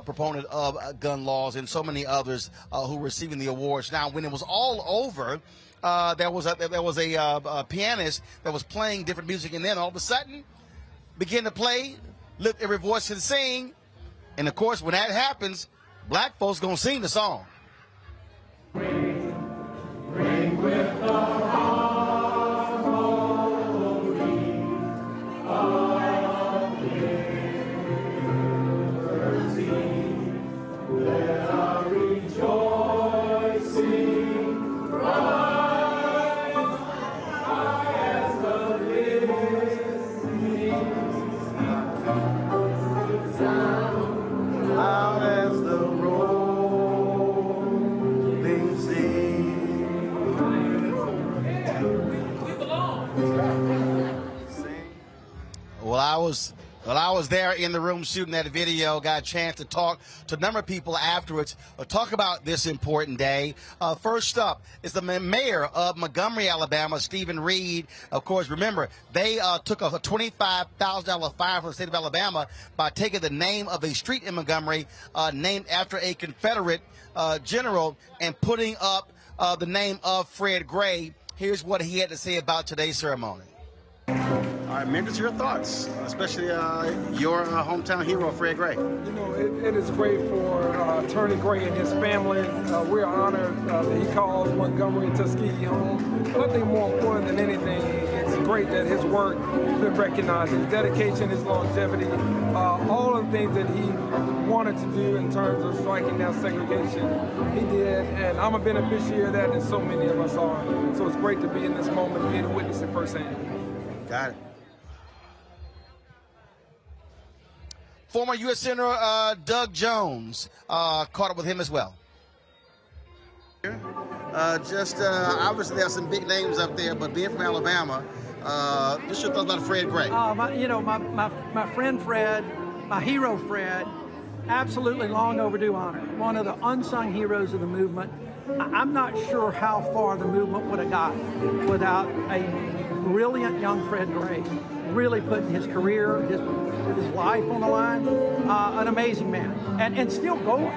proponent of gun laws, and so many others who were receiving the awards. Now, when it was all over, there was a pianist that was playing different music, and then all of a sudden began to play, lift every voice and sing. And of course, when that happens, black folks gonna sing the song. Ring with the Well, I was there in the room shooting that video, got a chance to talk to a number of people afterwards, talk about this important day. First up is the mayor of Montgomery, Alabama, Stephen Reed. Of course, remember, they took a $25,000 fine from the state of Alabama by taking the name of a street in Montgomery named after a Confederate general and putting up the name of Fred Gray. Here's what he had to say about today's ceremony. All right, Mendes, your thoughts, especially your hometown hero, Fred Gray. You know, it is great for Attorney Gray and his family. We're honored that he calls Montgomery and Tuskegee home. But I think more important than anything, it's great great that his work has been recognized, his dedication, his longevity, all of the things that he wanted to do in terms of striking down segregation, he did, and I'm a beneficiary of that, and so many of us are. So it's great to be in this moment and witness it firsthand. Got it. Former U.S. Senator Doug Jones, caught up with him as well. Obviously there are some big names up there, but being from Alabama, just your thoughts about Fred Gray. My friend Fred, my hero Fred, absolutely long overdue honor. One of the unsung heroes of the movement. I'm not sure how far the movement would have gotten without a brilliant young Fred Gray, really putting his career, his life on the line. An amazing man, and still going.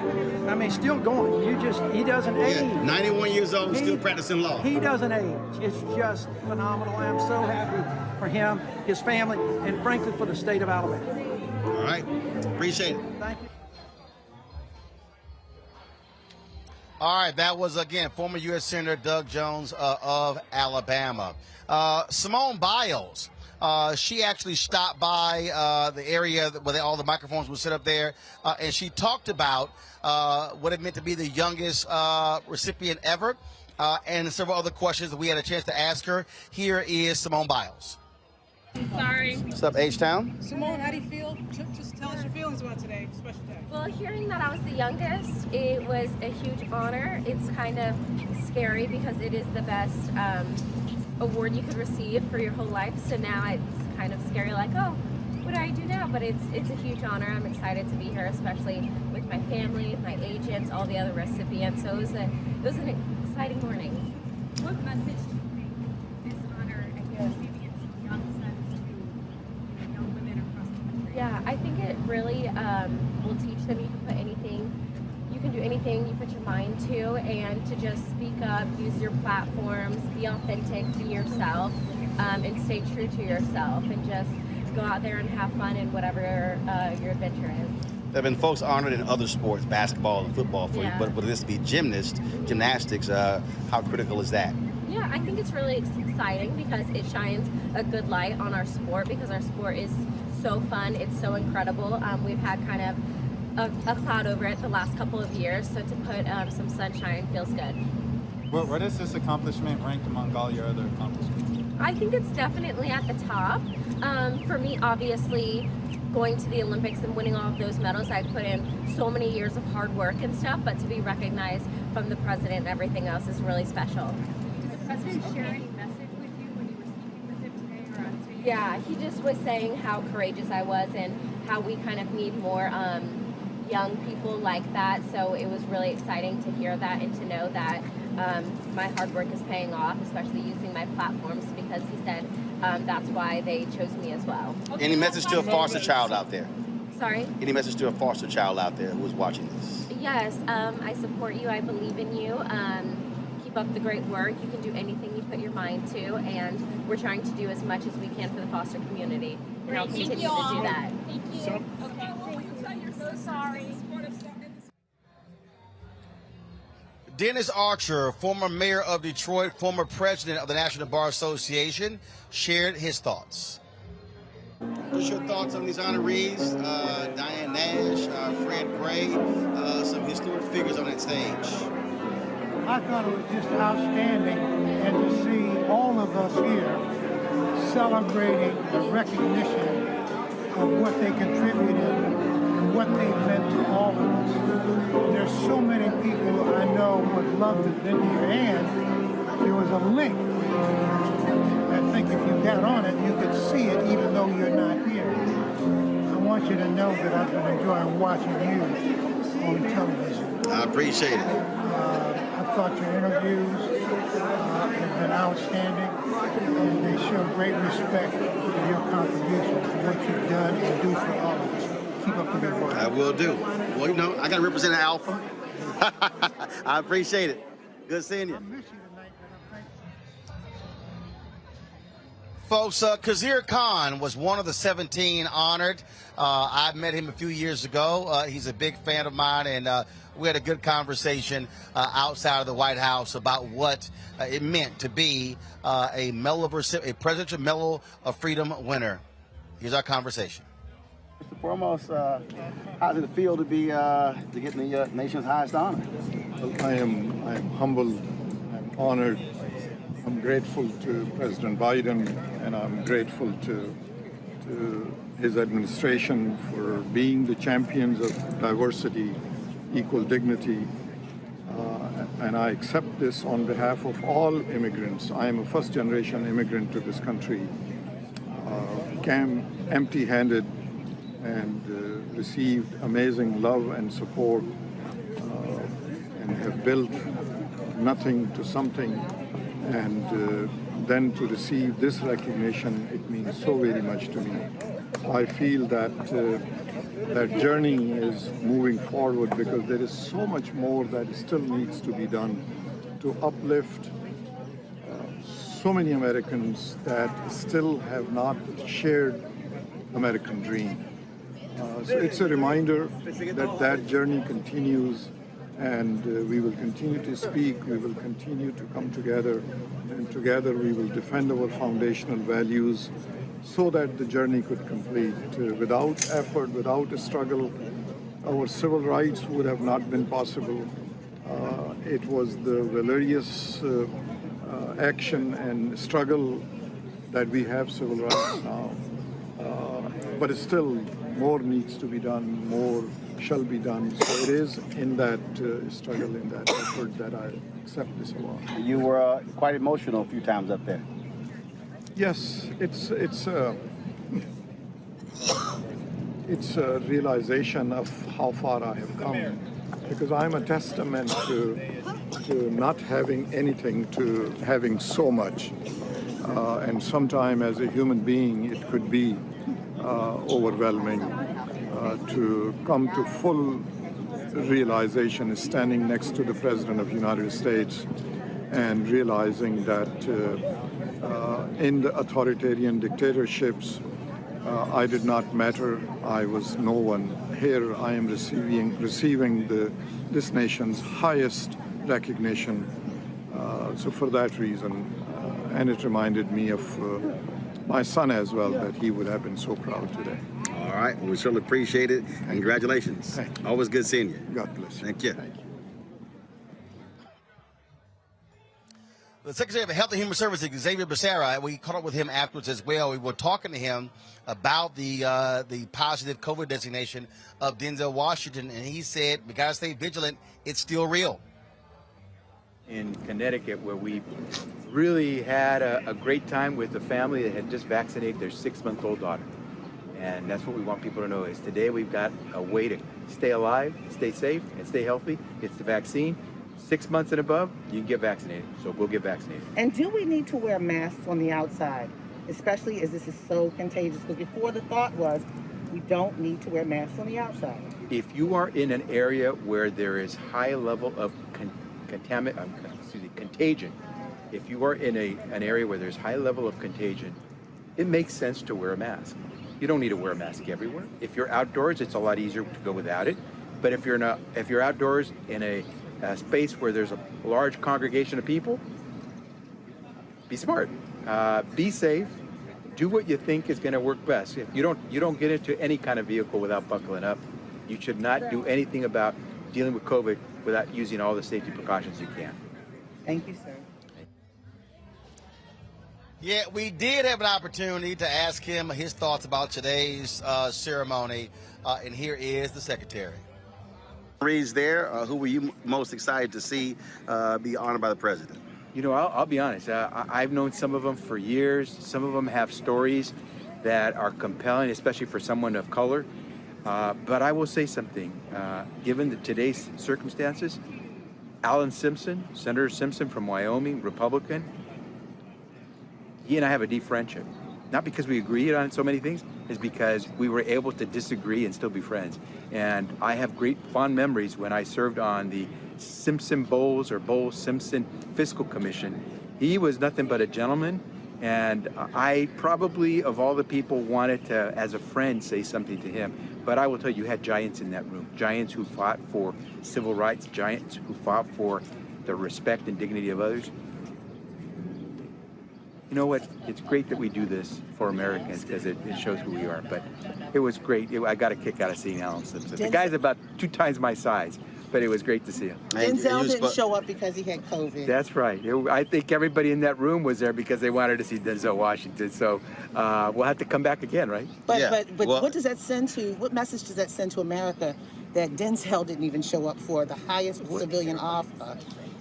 I mean, still going. He doesn't age. 91 years old, still practicing law. He doesn't age. It's just phenomenal. I'm so happy for him, his family, and frankly for the state of Alabama. All right, appreciate it. Thank you. All right, that was, again, former U.S. Senator Doug Jones of Alabama. Simone Biles, she actually stopped by the area where all the microphones were set up there, and she talked about what it meant to be the youngest recipient ever, and several other questions that we had a chance to ask her. Here is Simone Biles. Sorry. What's up, H-Town? Simone, how do you feel? Just tell us your feelings about today, special day. Well, hearing that I was the youngest, it was a huge honor. It's kind of scary because it is the best award you could receive for your whole life. So now it's kind of scary, like, oh, what do I do now? But it's a huge honor. I'm excited to be here, especially with my family, my agents, all the other recipients. So it was an exciting morning. What message do you think this honor and receiving its young sons to young women across the country? Yeah, I think it really will teach them you can do anything you put your mind to, and to just speak up, use your platforms, be authentic, be yourself, and stay true to yourself, and just go out there and have fun in whatever your adventure is. There have been folks honored in other sports, basketball and football, for you, but for this to be gymnastics, how critical is that? Yeah, I think it's really exciting because it shines a good light on our sport, because our sport is so fun, it's so incredible. We've had kind of a cloud over it the last couple of years, so to put some sunshine feels good. Where does this accomplishment rank among all your other accomplishments? I think it's definitely at the top. For me, obviously, going to the Olympics and winning all of those medals, I put in so many years of hard work and stuff, but to be recognized from the president and everything else is really special. Did the president share any message with you when you were speaking with him today or on stage? Yeah, he just was saying how courageous I was and how we kind of need more young people like that. So it was really exciting to hear that and to know that my hard work is paying off, especially using my platforms, because he said that's why they chose me as well. Any message to a foster child out there? Sorry? Any message to a foster child out there who's watching this? Yes, I support you. I believe in you. Keep up the great work. You can do anything you put your mind to, and we're trying to do as much as we can for the foster community. And I'll continue to do that. Thank you. So, okay, you're so sorry. Dennis Archer, former mayor of Detroit, former president of the National Bar Association, shared his thoughts. What's your thoughts on these honorees? Diane Nash, Fred Gray, some historic figures on that stage. I thought it was just outstanding, and to see all of us here celebrating the recognition of what they contributed and what they meant to all of us. There's so many people I know would love to have been here, and there was a link. I think if you got on it, you could see it even though you're not here. I want you to know that I've been enjoying watching you on television. I appreciate it. I thought your interviews have been outstanding, and they show great respect for your contribution, for what you've done and do for all of us. Keep up the good work. I will do. Well, you know, I got to represent Alpha. I appreciate it. Good seeing you. folks. Khizr Khan was one of the 17 honored. I met him a few years ago. He's a big fan of mine, and we had a good conversation outside of the White House about what it meant to be a Presidential Medal of Freedom winner. Here's our conversation. First and foremost, how does it feel to be to get the nation's highest honor? I am humbled. I'm honored. I'm grateful to President Biden, and I'm grateful to his administration for being the champions of diversity, equal dignity, and I accept this on behalf of all immigrants. I am a first-generation immigrant to this country, came empty-handed and received amazing love and support, and have built nothing to something. And then to receive this recognition, it means so very much to me. I feel that that journey is moving forward because there is so much more that still needs to be done to uplift so many Americans that still have not shared American dream. So it's a reminder that that journey continues. And we will continue to speak, we will continue to come together, and together we will defend our foundational values so that the journey could complete. Without effort, without a struggle, our civil rights would have not been possible. It was the valorous action and struggle that we have civil rights now. But still, more needs to be done, more shall be done. So it is in that struggle, in that effort that I accept this award. You were quite emotional a few times up there. Yes, it's a realization of how far I have come, because I'm a testament to not having anything to having so much. And sometime as a human being, it could be overwhelming. To come to full realization is standing next to the President of the United States and realizing that in the authoritarian dictatorships, I did not matter, I was no one. Here I am receiving this nation's highest recognition. So for that reason, and it reminded me of my son as well, that he would have been so proud today. All right, we certainly appreciate it. Congratulations. Thank you. Always good seeing you. God bless you. Thank you. Thank you. The Secretary of Health and Human Services, Xavier Becerra, we caught up with him afterwards as well. We were talking to him about the positive COVID designation of Denzel Washington, and he said, we got to stay vigilant. It's still real. In Connecticut, where we really had a great time with a family that had just vaccinated their 6-month-old daughter. And that's what we want people to know is today we've got a way to stay alive, stay safe, and stay healthy. It's the vaccine. 6 months and above, you can get vaccinated. So we'll get vaccinated. And do we need to wear masks on the outside, especially as this is so contagious? Because before the thought was we don't need to wear masks on the outside. If you are in an area where there is high level of contagion, if you are in an area where there's high level of contagion, it makes sense to wear a mask. You don't need to wear a mask everywhere. If you're outdoors, it's a lot easier to go without it. But if you're outdoors in a space where there's a large congregation of people, be smart, be safe, do what you think is going to work best. If you don't get into any kind of vehicle without buckling up. You should not do anything about dealing with COVID without using all the safety precautions you can. Thank you, sir. Yeah, we did have an opportunity to ask him his thoughts about today's ceremony, and here is the Secretary. Reads there, who were you most excited to see be honored by the President? You know, I'll be honest, I've known some of them for years. Some of them have stories that are compelling, especially for someone of color. But I will say something, given today's circumstances, Alan Simpson, Senator Simpson from Wyoming, Republican, he and I have a deep friendship. Not because we agreed on so many things, it's because we were able to disagree and still be friends. And I have great fond memories when I served on the Simpson Bowles or Bowles-Simpson Fiscal Commission. He was nothing but a gentleman, And I probably, of all the people, wanted to, as a friend, say something to him. But I will tell you, you had giants in that room. Giants who fought for civil rights, giants who fought for the respect and dignity of others. You know what? It's great that we do this for Americans because it shows who we are. But it was great. I got a kick out of seeing Alan Simpson. The guy's about 2 times my size, but it was great to see him. Denzel didn't show up because he had COVID. That's right. I think everybody in that room was there because they wanted to see Denzel Washington. So we'll have to come back again, right? But what does that send to? What message does that send to America that Denzel didn't even show up for the highest civilian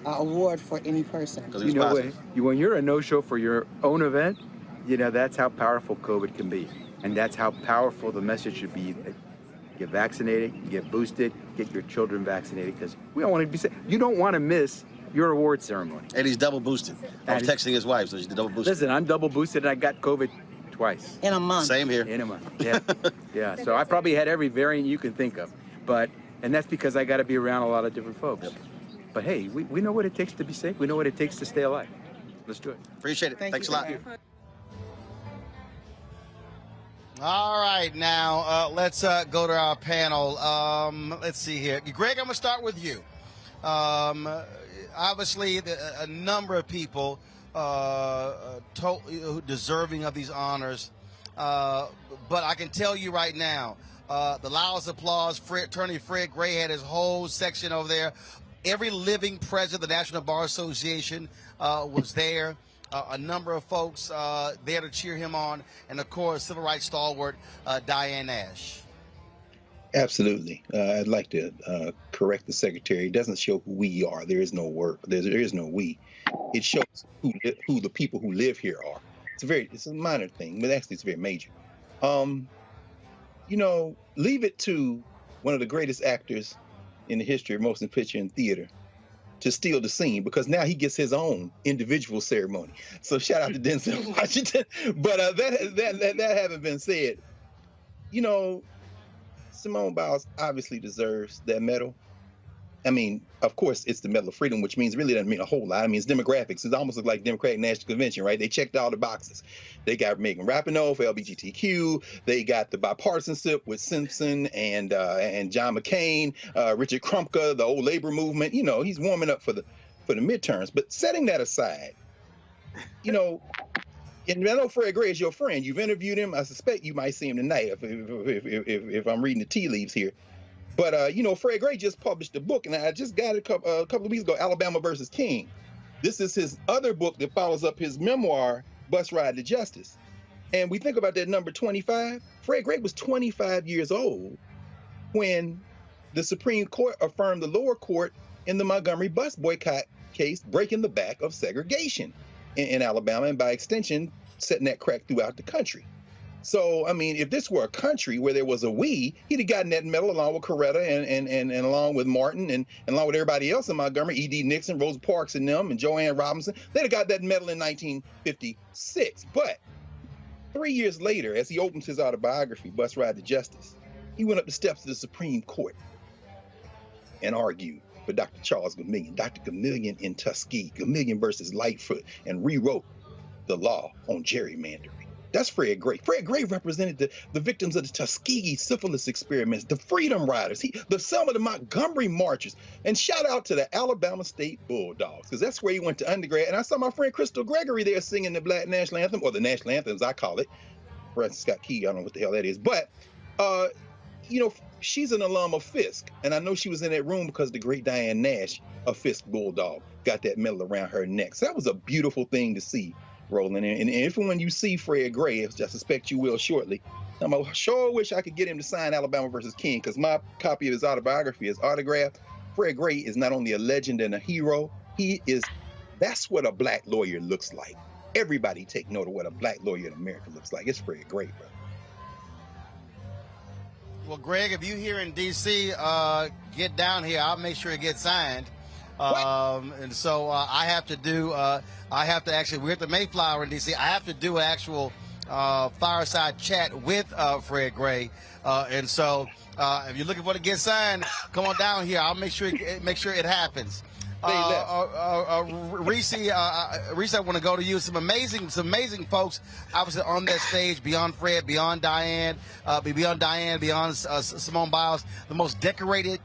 award for any person? You know, when you're a no-show for your own event, you know, that's how powerful COVID can be. And that's how powerful the message should be. Get vaccinated, get boosted, get your children vaccinated, because we don't want to be sick. You don't want to miss your award ceremony. And he's double boosted. I was texting his wife, so she's double boosted. Listen, I'm double boosted and I got COVID twice. In a month. Same here. In a month, yeah. Yeah, so I probably had every variant you can think of. And that's because I got to be around a lot of different folks. Yep. But hey, we know what it takes to be safe. We know what it takes to stay alive. Let's do it. Appreciate it. Thanks a lot. All right, now let's go to our panel. Let's see here. Greg, I'm going to start with you. Obviously, a number of people deserving of these honors. But I can tell you right now, the loudest applause, Attorney Fred Gray had his whole section over there. Every living president of the National Bar Association was there. A number of folks there to cheer him on, and of course, civil rights stalwart Diane Nash. Absolutely. I'd like to correct the secretary. It doesn't show who we are. There is no work. There is no we. It shows who the people who live here are. It's a minor thing, but actually it's very major. You know, leave it to one of the greatest actors in the history of motion picture and theater to steal the scene, because now he gets his own individual ceremony. So shout out to Denzel Washington. But that having been said, you know, Simone Biles obviously deserves that medal. I mean, of course, it's the Medal of Freedom, which means really doesn't mean a whole lot. I mean, it's demographics. It almost looks like Democratic National Convention, right? They checked all the boxes. They got Megan Rapinoe for LGBTQ. They got the bipartisanship with Simpson and John McCain, Richard Krumka, the old labor movement. You know, he's warming up for the midterms. But setting that aside, you know, and I know Fred Gray is your friend. You've interviewed him. I suspect you might see him tonight if I'm reading the tea leaves here. But, you know, Fred Gray just published a book, and I just got it a couple of weeks ago, Alabama versus King. This is his other book that follows up his memoir, Bus Ride to Justice. And we think about that number 25. Fred Gray was 25 years old when the Supreme Court affirmed the lower court in the Montgomery bus boycott case, breaking the back of segregation in Alabama, and by extension, setting that crack throughout the country. So, I mean, if this were a country where there was a we, he'd have gotten that medal along with Coretta and along with Martin and along with everybody else in Montgomery, E.D. Nixon, Rosa Parks and them, and Joanne Robinson. They'd have got that medal in 1956. But 3 years later, as he opens his autobiography, Bus Ride to Justice, he went up the steps of the Supreme Court and argued for Dr. Charles Gamillion, Dr. Gamillion in Tuskegee, Gamillion versus Lightfoot, and rewrote the law on gerrymandering. That's Fred Gray. Fred Gray represented the victims of the Tuskegee syphilis experiments, the Freedom Riders, some of the Montgomery marchers. And shout out to the Alabama State Bulldogs, because that's where he went to undergrad. And I saw my friend Crystal Gregory there singing the Black National Anthem, or the National Anthem, as I call it. Francis Scott Key, I don't know what the hell that is. But, you know, she's an alum of Fisk. And I know she was in that room because the great Diane Nash of Fisk Bulldog got that medal around her neck. So that was a beautiful thing to see, Roland. And if and when you see Fred Gray, which I suspect you will shortly, I sure wish I could get him to sign Alabama versus King, because my copy of his autobiography is autographed. Fred Gray is not only a legend and a hero, that's what a black lawyer looks like. Everybody take note of what a black lawyer in America looks like. It's Fred Gray, bro. Well, Greg, if you here in D.C., get down here. I'll make sure it gets signed. And so I have to actually, we're at the Mayflower in D.C. I have to do an actual fireside chat with Fred Gray. And so if you're looking for it to get signed, come on down here. I'll make sure it happens. Reese, I want to go to you. Some amazing folks, obviously on that stage. Beyond Fred, beyond Diane, beyond Simone Biles, the most decorated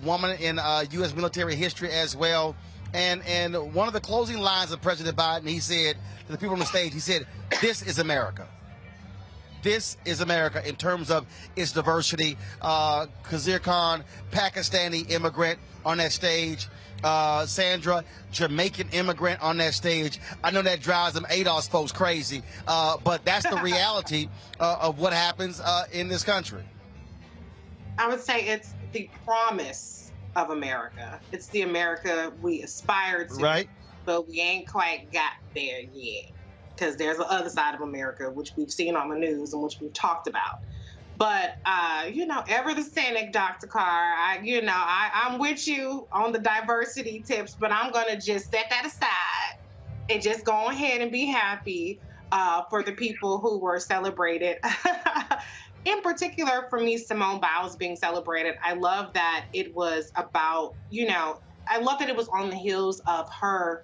woman in U.S. military history as well. And one of the closing lines of President Biden, he said to the people on the stage, he said, "This is America. This is America in terms of its diversity." Khizr Khan, Pakistani immigrant on that stage. Sandra, Jamaican immigrant on that stage. I know that drives them ADOS folks crazy, but that's the reality of what happens in this country. I would say it's the promise of America. It's the America we aspire to, right? But we ain't quite got there yet, because there's the other side of America, which we've seen on the news and which we've talked about. But, ever the cynic, Dr. Carr, I'm with you on the diversity tips, but I'm going to just set that aside and just go ahead and be happy for the people who were celebrated. In particular, for me, Simone Biles being celebrated, I love that it was about, I love that it was on the heels of her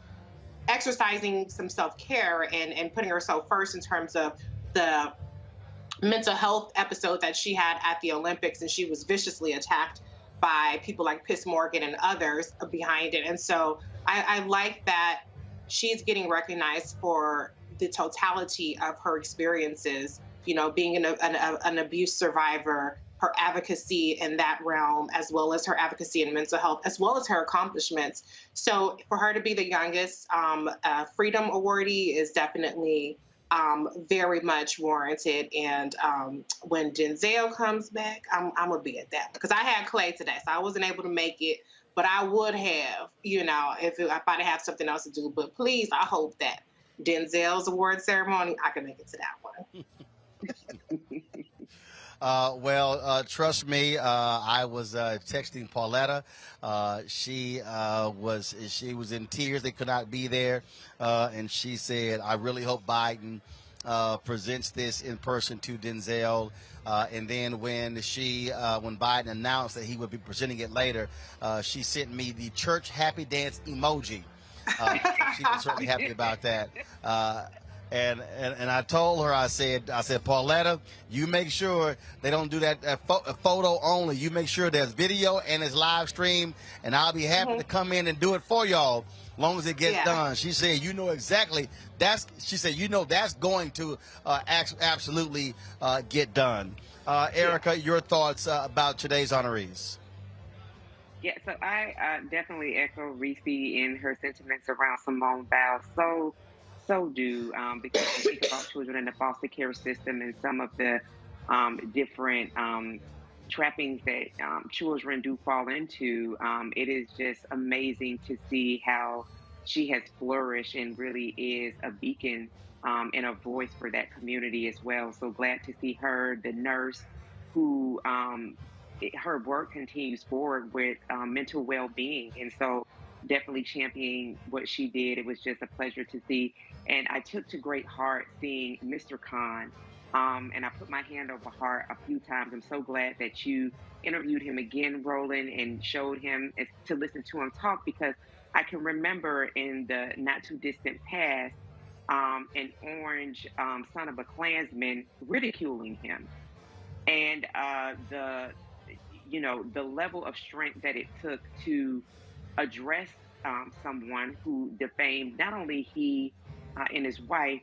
exercising some self-care and putting herself first in terms of the mental health episode that she had at the Olympics, and she was viciously attacked by people like Piers Morgan and others behind it. And so I like that she's getting recognized for the totality of her experiences, being an abuse survivor, her advocacy in that realm, as well as her advocacy in mental health, as well as her accomplishments. So for her to be the youngest Freedom Awardee is definitely very much warranted. And when Denzel comes back, I'm gonna be at that, because I had Clay today, so I wasn't able to make it, but I would have, if I'd have something else to do. But please, I hope that Denzel's award ceremony, I can make it to that one. Trust me, I was texting Pauletta. She was in tears. They could not be there. And she said, "I really hope Biden presents this in person to Denzel." And then when Biden announced that he would be presenting it later, she sent me the church happy dance emoji. So she was certainly happy about that. And I told her, I said, Pauletta, you make sure they don't do that photo only. You make sure there's video and it's live stream, and I'll be happy to come in and do it for y'all, long as it gets done. She said, exactly. That's going to absolutely get done. Erica, your thoughts about today's honorees? Yeah, so I definitely echo Reese in her sentiments around Simone Biles. So do, because we think about children in the foster care system and some of the different trappings that children do fall into. It is just amazing to see how she has flourished and really is a beacon and a voice for that community as well. So glad to see her, the nurse who her work continues forward with mental well-being. And so definitely championing what she did. It was just a pleasure to see. And I took to great heart seeing Mr. Khan. And I put my hand over heart a few times. I'm so glad that you interviewed him again, Roland, and showed him to listen to him talk, because I can remember in the not too distant past, an orange son of a Klansman ridiculing him. And the level of strength that it took to address someone who defamed not only he and his wife,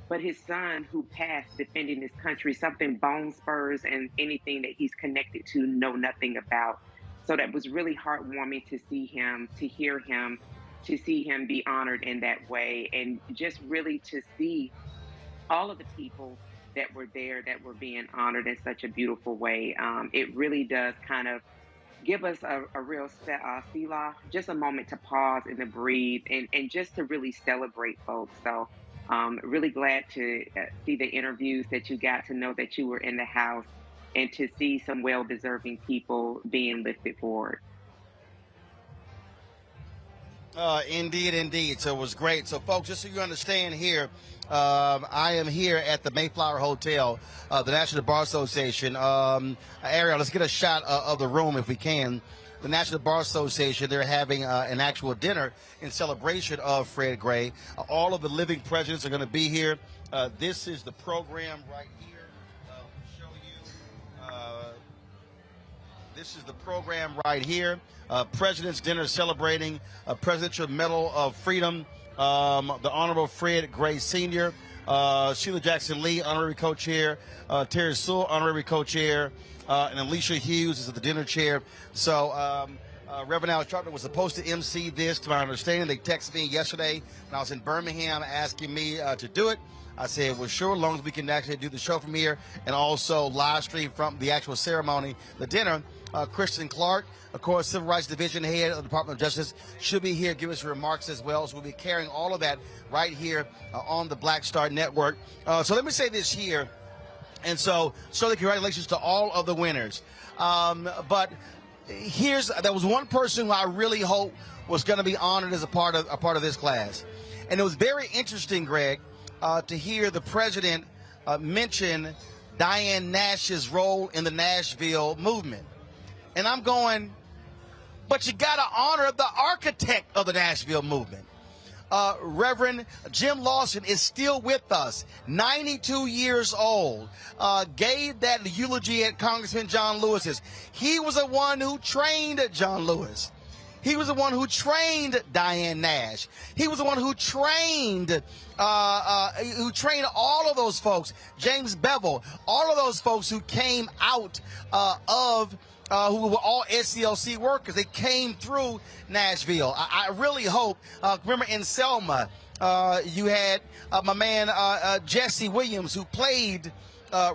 but his son who passed defending his country, something Bone Spurs and anything that he's connected to know nothing about. So that was really heartwarming to see him, to hear him, to see him be honored in that way, and just really to see all of the people that were there that were being honored in such a beautiful way. It really does kind of give us a real selah, just a moment to pause and to breathe and just to really celebrate folks. So really glad to see the interviews that you got to know that you were in the house and to see some well-deserving people being lifted forward. Indeed. So it was great. So, folks, just so you understand here, I am here at the Mayflower Hotel, the National Bar Association. Ariel, let's get a shot of the room if we can. the National Bar Association, they're having an actual dinner in celebration of Fred Gray. All of the living presidents are going to be here. This is the program right here. Show you. This is the program right here. President's Dinner celebrating Presidential Medal of Freedom, the Honorable Fred Gray Sr., Sheila Jackson Lee, honorary co-chair, Terry Sewell, honorary co-chair, and Alicia Hughes is the dinner chair. So Reverend Al Sharpton was supposed to MC this, to my understanding. They texted me yesterday when I was in Birmingham asking me to do it. I said, well, sure, as long as we can actually do the show from here and also live stream from the actual ceremony, the dinner. Kristen Clark, of course, Civil Rights Division head of the Department of Justice, should be here, give us remarks as well. So we'll be carrying all of that right here on the Black Star Network. So let me say this here. And so certainly congratulations to all of the winners. But there was one person who I really hope was going to be honored as a part of this class. And it was very interesting, Greg, to hear the president mention Diane Nash's role in the Nashville movement. And I'm going, but you got to honor the architect of the Nashville movement. Reverend Jim Lawson is still with us, 92 years old, gave that eulogy at Congressman John Lewis's. He was the one who trained John Lewis. He was the one who trained Diane Nash. He was the one who trained all of those folks, James Bevel, all of those folks who came out who were all SCLC workers. They came through Nashville. I really hope, remember in Selma, you had my man Jesse Williams, who played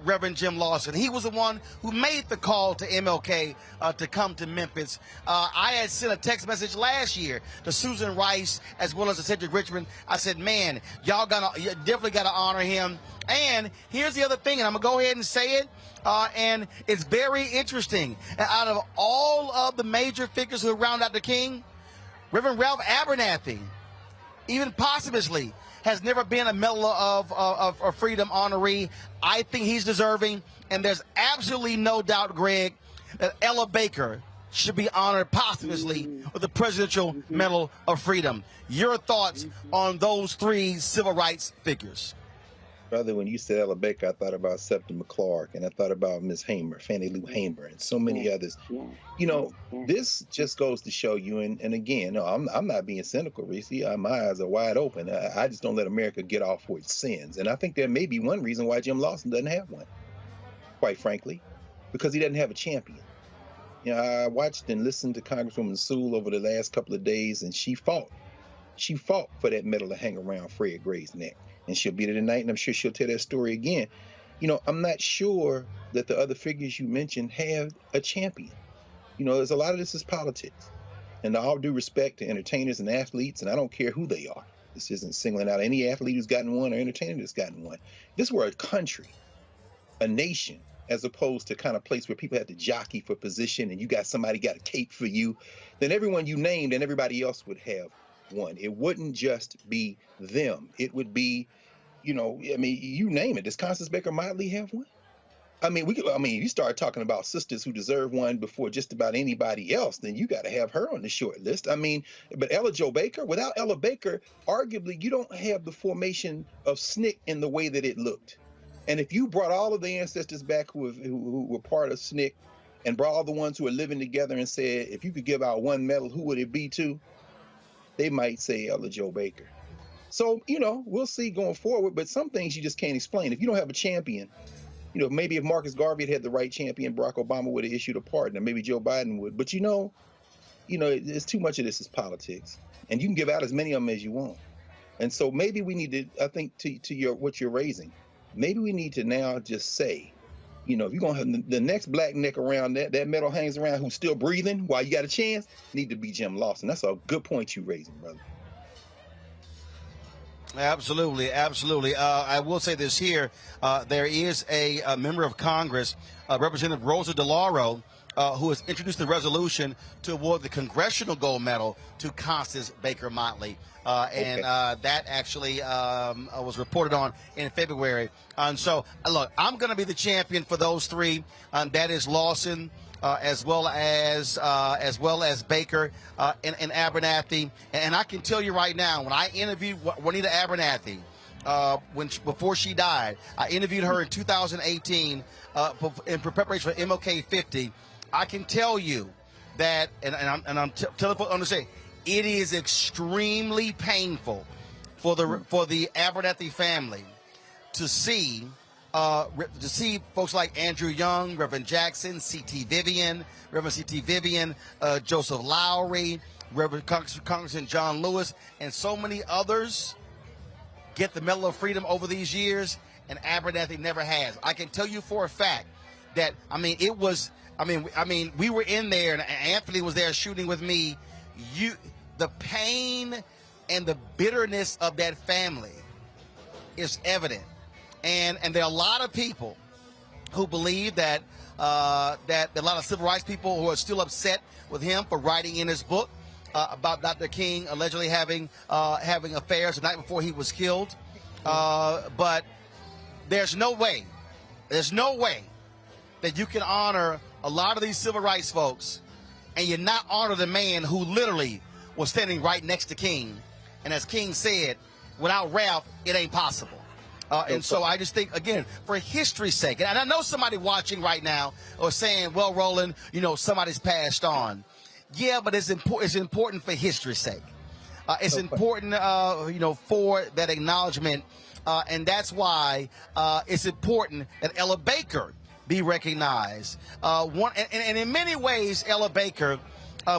Reverend Jim Lawson. He was the one who made the call to MLK to come to Memphis. I had sent a text message last year to Susan Rice as well as to Cedric Richmond. I said, man, you definitely got to honor him. And here's the other thing, and I'm going to go ahead and say it, and it's very interesting. Out of all of the major figures who round out the king, Reverend Ralph Abernathy, even posthumously, has never been a Medal of Freedom honoree. I think he's deserving, and there's absolutely no doubt, Greg, that Ella Baker should be honored posthumously with the Presidential Medal of Freedom. Your thoughts on those three civil rights figures? Brother, when you said Ella Baker, I thought about Septa McClark, and I thought about Miss Hamer, Fannie Lou Hamer, and so many others. You know, this just goes to show you, and again, no, I'm not being cynical, Reese. My eyes are wide open. I just don't let America get off for its sins. And I think there may be one reason why Jim Lawson doesn't have one, quite frankly, because he doesn't have a champion. You know, I watched and listened to Congresswoman Sewell over the last couple of days, and she fought. She fought for that medal to hang around Fred Gray's neck. And she'll be there tonight, and I'm sure she'll tell that story again. You know, I'm not sure that the other figures you mentioned have a champion. You know, there's a lot of this is politics. And all due respect to entertainers and athletes, and I don't care who they are. This isn't singling out any athlete who's gotten one or entertainer that's gotten one. This were a country, a nation, as opposed to kind of place where people have to jockey for position and you got somebody got a cape for you, then everyone you named and everybody else would have one. It wouldn't just be them. It would be, you know, I mean, you name it. Does Constance Baker Motley have one? I mean, you start talking about sisters who deserve one before just about anybody else, then you got to have her on the short list. I mean, but Ella Jo Baker, without Ella Baker, arguably you don't have the formation of SNCC in the way that it looked. And if you brought all of the ancestors back who were part of SNCC and brought all the ones who are living together and said, if you could give out one medal, who would it be to? They might say Ella Jo Baker. So, you know, we'll see going forward, but some things you just can't explain. If you don't have a champion, you know, maybe if Marcus Garvey had the right champion, Barack Obama would have issued a pardon, or maybe Joe Biden would. But you know, it's too much of this is politics, and you can give out as many of them as you want. And so maybe we need to, I think, to what you're raising, maybe we need to now just say, you know, if you're gonna have the next black neck around that medal hangs around who's still breathing while you got a chance, need to be Jim Lawson. That's a good point you're raising, brother. Absolutely, absolutely. I will say this here. There is a member of Congress, Representative Rosa DeLauro, who has introduced the resolution to award the Congressional Gold Medal to Constance Baker Motley. And that actually was reported on in February. And so, look, I'm going to be the champion for those three. That is Lawson, as well as Baker and Abernathy. And I can tell you right now, when I interviewed Juanita Abernathy, before she died, I interviewed her in 2018 in preparation for MLK 50. I can tell you that, and I'm telling folks to understand, it is extremely painful for the Abernathy family to see folks like Andrew Young, Reverend Jackson, Reverend C.T. Vivian, Joseph Lowry, Reverend Congressman John Lewis, and so many others get the Medal of Freedom over these years, and Abernathy never has. I can tell you for a fact that, we were in there, and Anthony was there shooting with me. The pain and the bitterness of that family is evident. And there are a lot of people who believe that a lot of civil rights people who are still upset with him for writing in his book about Dr. King allegedly having affairs the night before he was killed. But there's no way that you can honor a lot of these civil rights folks and you not honor the man who literally was standing right next to King. And as King said, without Ralph, it ain't possible. And so I just think, again, for history's sake, and I know somebody watching right now or saying, well, Roland, somebody's passed on. Yeah, but it's important for history's sake. It's important, for that acknowledgement. And that's why it's important that Ella Baker be recognized. And in many ways, Ella Baker,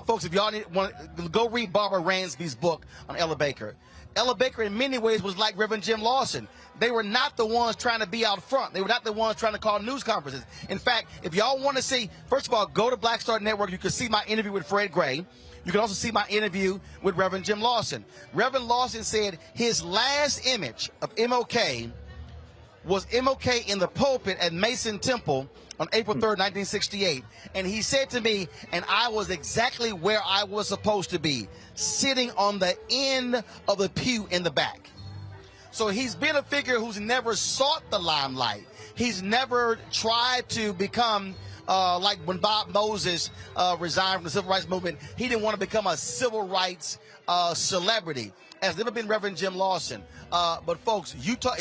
folks, if y'all want to go read Barbara Ransby's book on Ella Baker. Ella Baker, in many ways, was like Reverend Jim Lawson. They were not the ones trying to be out front. They were not the ones trying to call news conferences. In fact, if y'all want to see, first of all, go to Black Star Network. You can see my interview with Fred Gray. You can also see my interview with Reverend Jim Lawson. Reverend Lawson said his last image of MLK was MLK in the pulpit at Mason Temple on April 3rd, 1968. And he said to me, and I was exactly where I was supposed to be, sitting on the end of the pew in the back. So he's been a figure who's never sought the limelight. He's never tried to become, like when Bob Moses resigned from the civil rights movement, he didn't want to become a civil rights celebrity. Has never been Reverend Jim Lawson. But folks,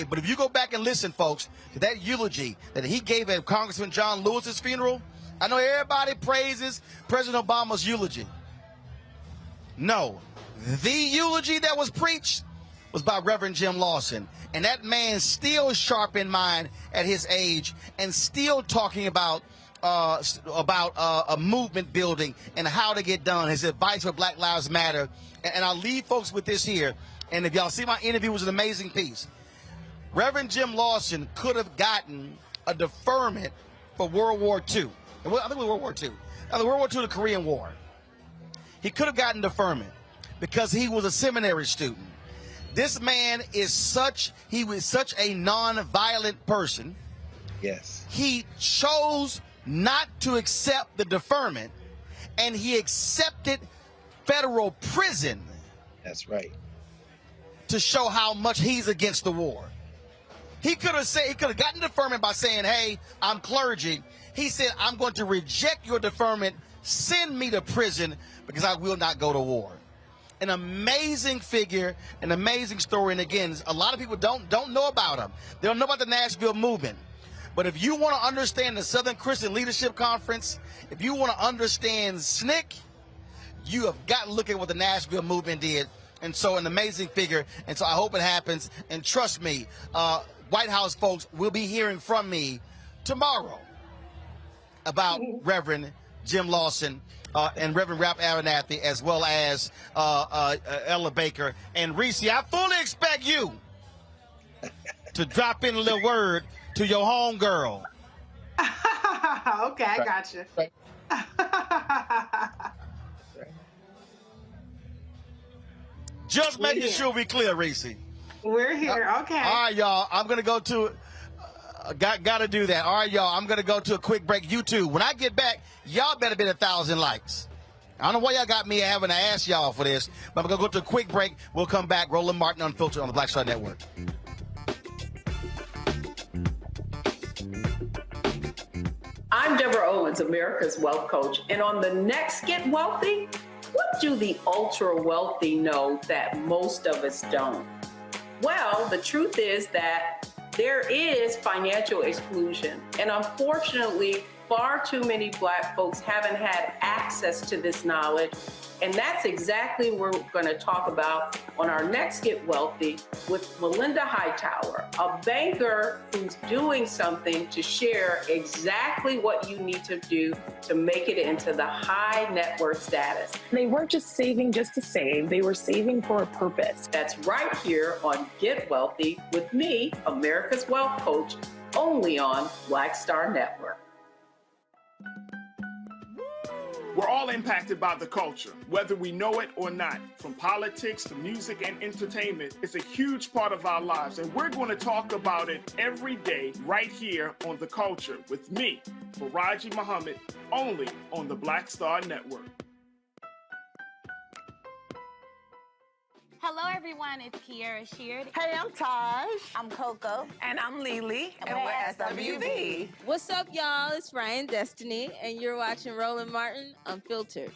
but if you go back and listen, folks, to that eulogy that he gave at Congressman John Lewis's funeral, I know everybody praises President Obama's eulogy. No, the eulogy that was preached was by Reverend Jim Lawson. And that man still sharp in mind at his age and still talking about a movement building and how to get done. His advice for Black Lives Matter. And I'll leave folks with this here. And if y'all see my interview, it was an amazing piece. Reverend Jim Lawson could have gotten a deferment for World War II. I think it was World War II. World War II, the Korean War. He could have gotten deferment because he was a seminary student. This man is such a non-violent person. Yes. He chose not to accept the deferment, and he accepted federal prison. That's right. To show how much he's against the war. He could have gotten deferment by saying, hey, I'm clergy. He said, I'm going to reject your deferment, send me to prison because I will not go to war. An amazing figure, an amazing story. And again, a lot of people don't know about him. They don't know about the Nashville movement. But if you want to understand the Southern Christian Leadership Conference, if you want to understand SNCC, you have got to look at what the Nashville movement did. And so an amazing figure. And so I hope it happens. And trust me, White House folks will be hearing from me tomorrow about Reverend Jim Lawson and Reverend Ralph Abernathy, as well as Ella Baker. And Reese, I fully expect you to drop in a little word to your homegirl. Okay, I got you. Just making sure we clear, Reese. We're here, okay. All right, y'all. I'm going to go to, got to do that. All right, y'all. I'm going to go to a quick break. YouTube. When I get back, y'all better be 1,000 likes. I don't know why y'all got me having to ask y'all for this, but I'm going to go to a quick break. We'll come back. Roland Martin Unfiltered on the Black Star Network. I'm Deborah Owens, America's Wealth Coach, and on the next Get Wealthy, what do the ultra wealthy know that most of us don't? Well, the truth is that there is financial exclusion, and unfortunately, far too many Black folks haven't had access to this knowledge, and that's exactly what we're going to talk about on our next Get Wealthy with Melinda Hightower, a banker who's doing something to share exactly what you need to do to make it into the high net worth status. They weren't just saving just to save, they were saving for a purpose. That's right here on Get Wealthy with me, America's Wealth Coach, only on Black Star Network. We're all impacted by the culture, whether we know it or not. From politics to music and entertainment, it's a huge part of our lives, and we're going to talk about it every day right here on The Culture with me, Faraji Muhammad, only on the Black Star Network. Hello, everyone. It's Kiara Sheard. Hey, I'm Taj. I'm Coco. And I'm Lily. And we're SWV. What's up, y'all? It's Ryan Destiny, and you're watching Roland Martin Unfiltered.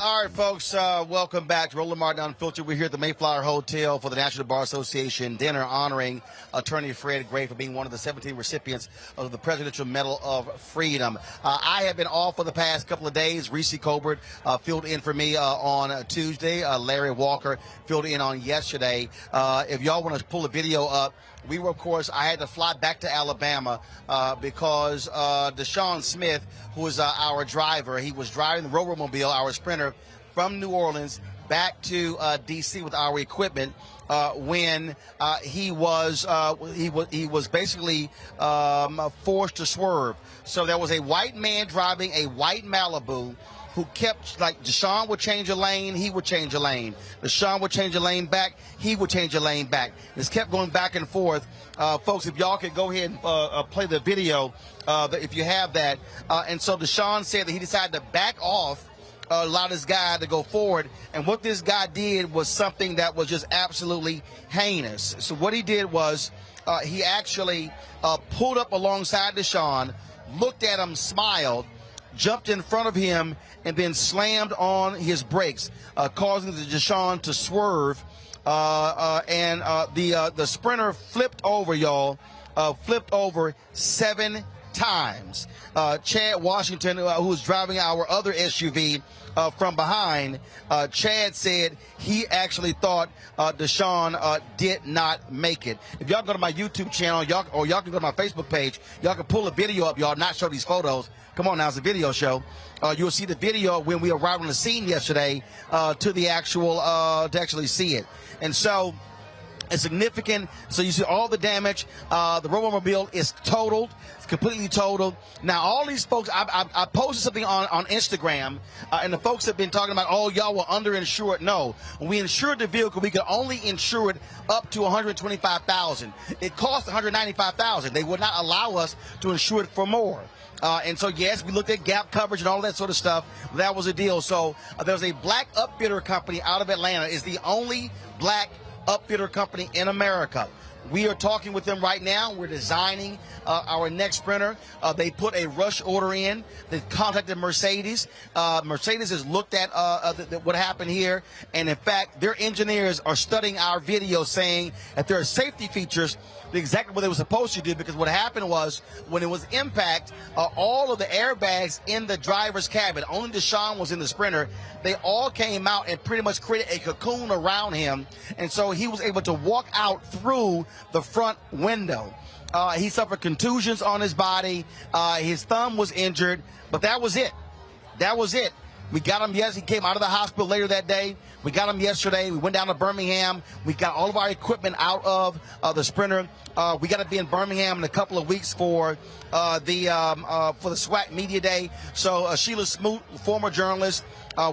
All right, folks, welcome back to Roland Martin Unfiltered. We're here at the Mayflower Hotel for the National Bar Association dinner honoring attorney Fred Gray for being one of the 17 recipients of the Presidential Medal of Freedom. I have been off for the past couple of days. Reese Colbert filled in for me on Tuesday. Larry Walker filled in on yesterday. If y'all want to pull the video up, we were, of course, I had to fly back to Alabama because Deshaun Smith, who is our driver, he was driving the Rover-mobile, our sprinter, from New Orleans back to D.C. with our equipment when he was basically forced to swerve. So there was a white man driving a white Malibu who kept, like, Deshaun would change a lane, he would change a lane. Deshaun would change a lane back, he would change a lane back. It's kept going back and forth. Folks, if y'all could go ahead and play the video, if you have that. And so Deshaun said that he decided to back off, allow this guy to go forward. And what this guy did was something that was just absolutely heinous. So what he did was he actually pulled up alongside Deshaun, looked at him, smiled, jumped in front of him, and then slammed on his brakes, causing the Deshaun to swerve. The sprinter flipped over, y'all, flipped over 7 times. Chad Washington, who was driving our other SUV from behind, Chad said he actually thought Deshaun did not make it. If y'all go to my YouTube channel, y'all can go to my Facebook page, y'all can pull a video up, y'all, not show these photos. Come on now, it's a video show. You'll see the video when we arrived on the scene yesterday to actually see it. And so it's significant. So you see all the damage. The Rover-mobile is totaled. It's completely totaled. Now, all these folks, I posted something on Instagram, and the folks have been talking about, oh, y'all were underinsured. No. When we insured the vehicle, we could only insure it up to $125,000. It cost $195,000. They would not allow us to insure it for more. And so, yes, we looked at gap coverage and all that sort of stuff. That was a deal. So there's a black upfitter company out of Atlanta. It's the only black upfitter company in America. We are talking with them right now. We're designing our next sprinter. They put a rush order in. They contacted Mercedes. Mercedes has looked at what happened here. And, in fact, their engineers are studying our video, saying that there are safety features exactly what they were supposed to do, because what happened was when it was impact, all of the airbags in the driver's cabin, only Deshaun was in the sprinter, they all came out and pretty much created a cocoon around him, and so he was able to walk out through the front window. He suffered contusions on his body. His thumb was injured, but that was it. That was it. We got him, yes, he came out of the hospital later that day. We got him yesterday. We went down to Birmingham. We got all of our equipment out of the sprinter. We got to be in Birmingham in a couple of weeks for the SWAC Media Day. So Sheila Smoot, former journalist,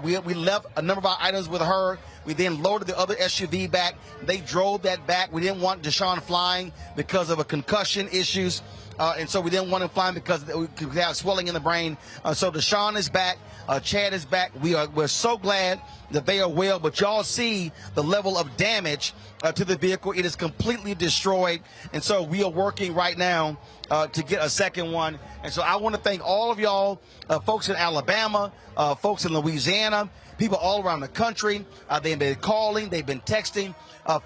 we left a number of our items with her. We then loaded the other SUV back. They drove that back. We didn't want Deshaun flying because of a concussion issues. and so we didn't want him flying because we could have swelling in the brain. So Deshaun is back. Chad is back. We're so glad that they are well, but y'all see the level of damage to the vehicle. It is completely destroyed, and so we are working right now to get a second one. And so I want to thank all of y'all, folks in Alabama, folks in Louisiana, people all around the country. They've been calling, they've been texting.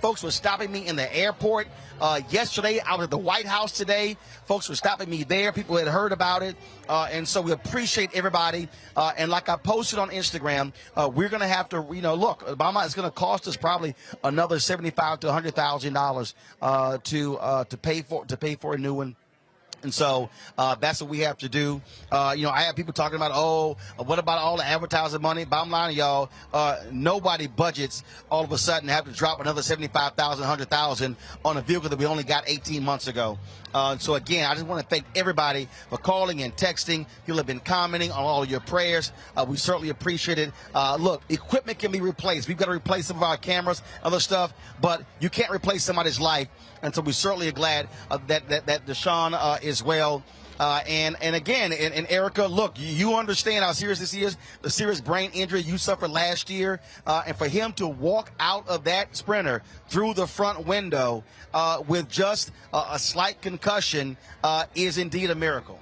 Folks were stopping me in the airport yesterday. I was at the White House today. Folks were stopping me there. People had heard about it. And so we appreciate everybody. And like I posted on Instagram, we're going to have to, look, Obama is going to cost us probably another $75,000 to $100,000 to pay for a new one. And so that's what we have to do. I have people talking about, what about all the advertising money? Bottom line, y'all, nobody budgets all of a sudden have to drop another $75,000, $100,000 on a vehicle that we only got 18 months ago. So, again, I just want to thank everybody for calling and texting. People have been commenting on all of your prayers. We certainly appreciate it. Look, equipment can be replaced. We've got to replace some of our cameras, other stuff, but you can't replace somebody's life. And so we certainly are glad that Deshaun is well. And again, and Erica, look, you understand how serious this is, the serious brain injury you suffered last year. And for him to walk out of that Sprinter through the front window with just a slight concussion is indeed a miracle.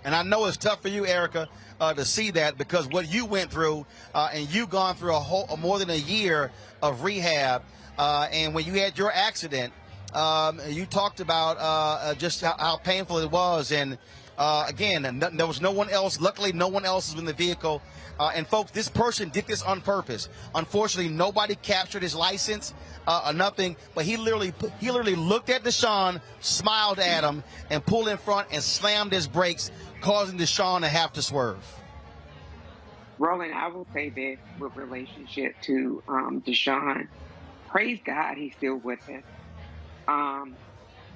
And I know it's tough for you, Erica, to see that because what you went through, and you've gone through more than a year of rehab. And when you had your accident, you talked about just how painful it was. And again, there was no one else. Luckily, no one else was in the vehicle. And folks, this person did this on purpose. Unfortunately, nobody captured his license or nothing. But he literally looked at Deshaun, smiled at him, and pulled in front and slammed his brakes, causing Deshaun to have to swerve. Roland, I will say this with relationship to Deshaun. Praise God he's still with us.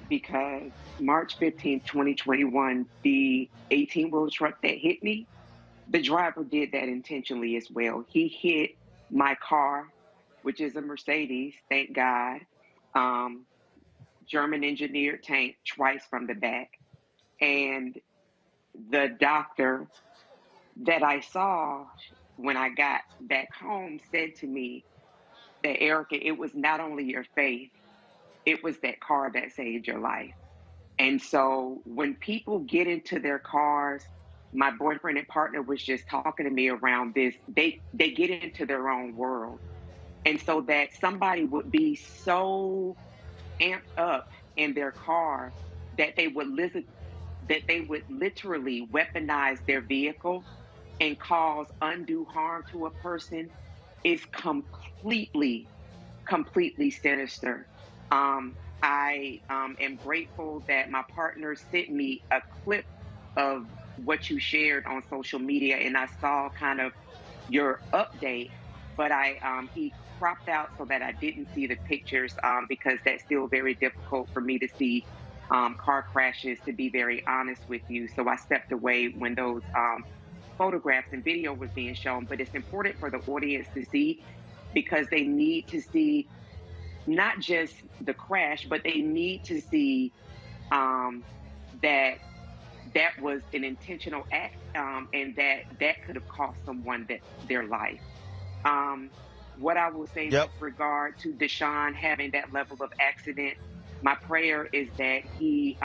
Because March 15th, 2021, the 18-wheel truck that hit me, the driver did that intentionally as well. He hit my car, which is a Mercedes, thank God, German engineered tank twice from the back. And the doctor that I saw when I got back home said to me that, Erica, it was not only your faith, it was that car that saved your life. And so when people get into their cars, my boyfriend and partner was just talking to me around this, they get into their own world. And so that somebody would be so amped up in their car that they would literally weaponize their vehicle and cause undue harm to a person is completely sinister. I am grateful that my partner sent me a clip of what you shared on social media, and I saw kind of your update, but he cropped out so that I didn't see the pictures because that's still very difficult for me to see car crashes, to be very honest with you. So I stepped away when those photographs and video was being shown, but it's important for the audience to see because they need to see not just the crash, but they need to see that was an intentional act and that could have cost someone their life. What I will say with regard to Deshaun having that level of accident, my prayer is that he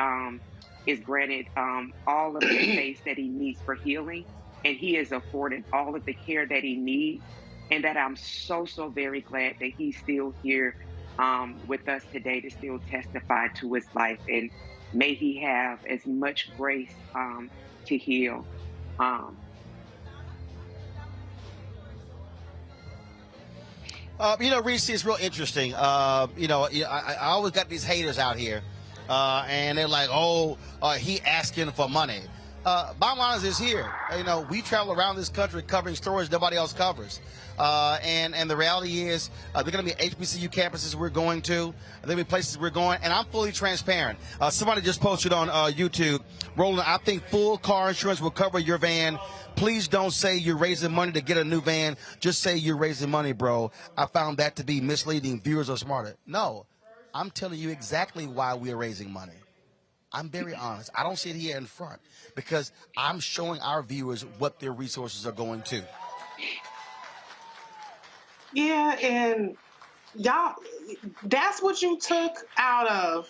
is granted all of the space that he needs for healing, and he is afforded all of the care that he needs, and that I'm so very glad that he's still here with us today to still testify to his life, and may he have as much grace to heal. Reese, it's real interesting. I always got these haters out here, and they're like, he asking for money. bottom line is here. You know, we travel around this country covering stories nobody else covers. And the reality is, there are going to be HBCU campuses we're going to. There are going to be places we're going, and I'm fully transparent. Somebody just posted on YouTube, Roland, I think full car insurance will cover your van. Please don't say you're raising money to get a new van. Just say you're raising money, bro. I found that to be misleading. Viewers are smarter. No, I'm telling you exactly why we are raising money. I'm very honest. I don't sit here in front because I'm showing our viewers what their resources are going to. Yeah, and y'all, that's what you took out of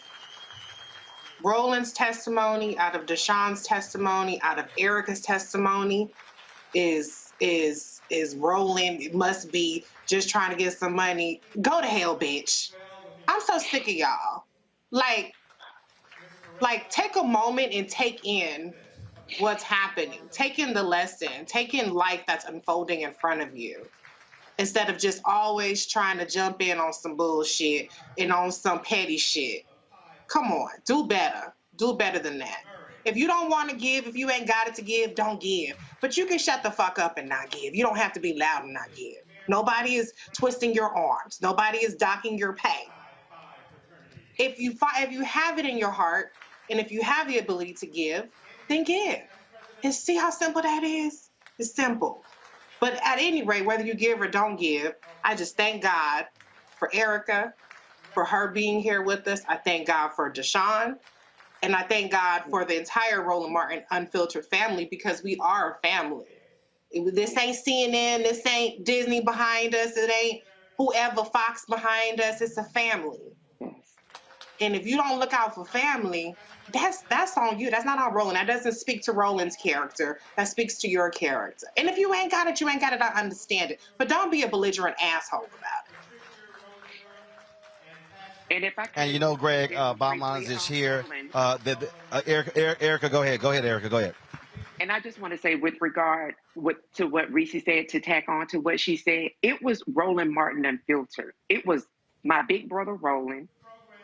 Roland's testimony, out of Deshaun's testimony, out of Erica's testimony, is Roland must be just trying to get some money. Go to hell, bitch. I'm so sick of y'all. Like take a moment and take in what's happening. Take in the lesson. Take in life that's unfolding in front of you. Instead of just always trying to jump in on some bullshit and on some petty shit. Come on, do better. Do better than that. If you don't want to give, if you ain't got it to give, don't give. But you can shut the fuck up and not give. You don't have to be loud and not give. Nobody is twisting your arms. Nobody is docking your pay. If you have it in your heart, and if you have the ability to give, then give. And see how simple that is? It's simple. But at any rate, whether you give or don't give, I just thank God for Erica, for her being here with us. I thank God for Deshaun. And I thank God for the entire Roland Martin Unfiltered family, because we are a family. This ain't CNN, this ain't Disney behind us, it ain't whoever Fox behind us, it's a family. And if you don't look out for family, that's on you. That's not on Roland. That doesn't speak to Roland's character. That speaks to your character. And if you ain't got it, you ain't got it. I understand it. But don't be a belligerent asshole about it. And if I And you know, Greg, bottom line is here. Erica, go ahead. Go ahead, Erica. Go ahead. And I just want to say, with regard to what Reese said, to tack on to what she said, it was Roland Martin Unfiltered. It was my big brother Roland.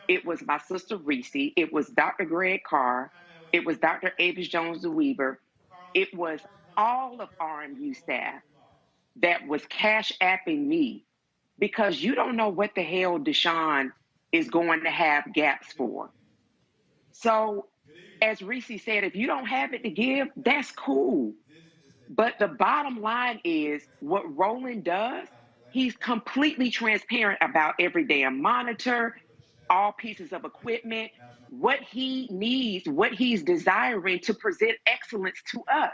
It was my sister Reese. It was Dr. Greg Carr. It was Dr. Avis Jones-Weaver. It was all of RMU staff that was cash apping me, because you don't know what the hell Deshaun is going to have gaps for. So, as Reese said, if you don't have it to give, that's cool. But the bottom line is, what Roland does, he's completely transparent about every damn monitor, all pieces of equipment, what he needs, what he's desiring to present excellence to us.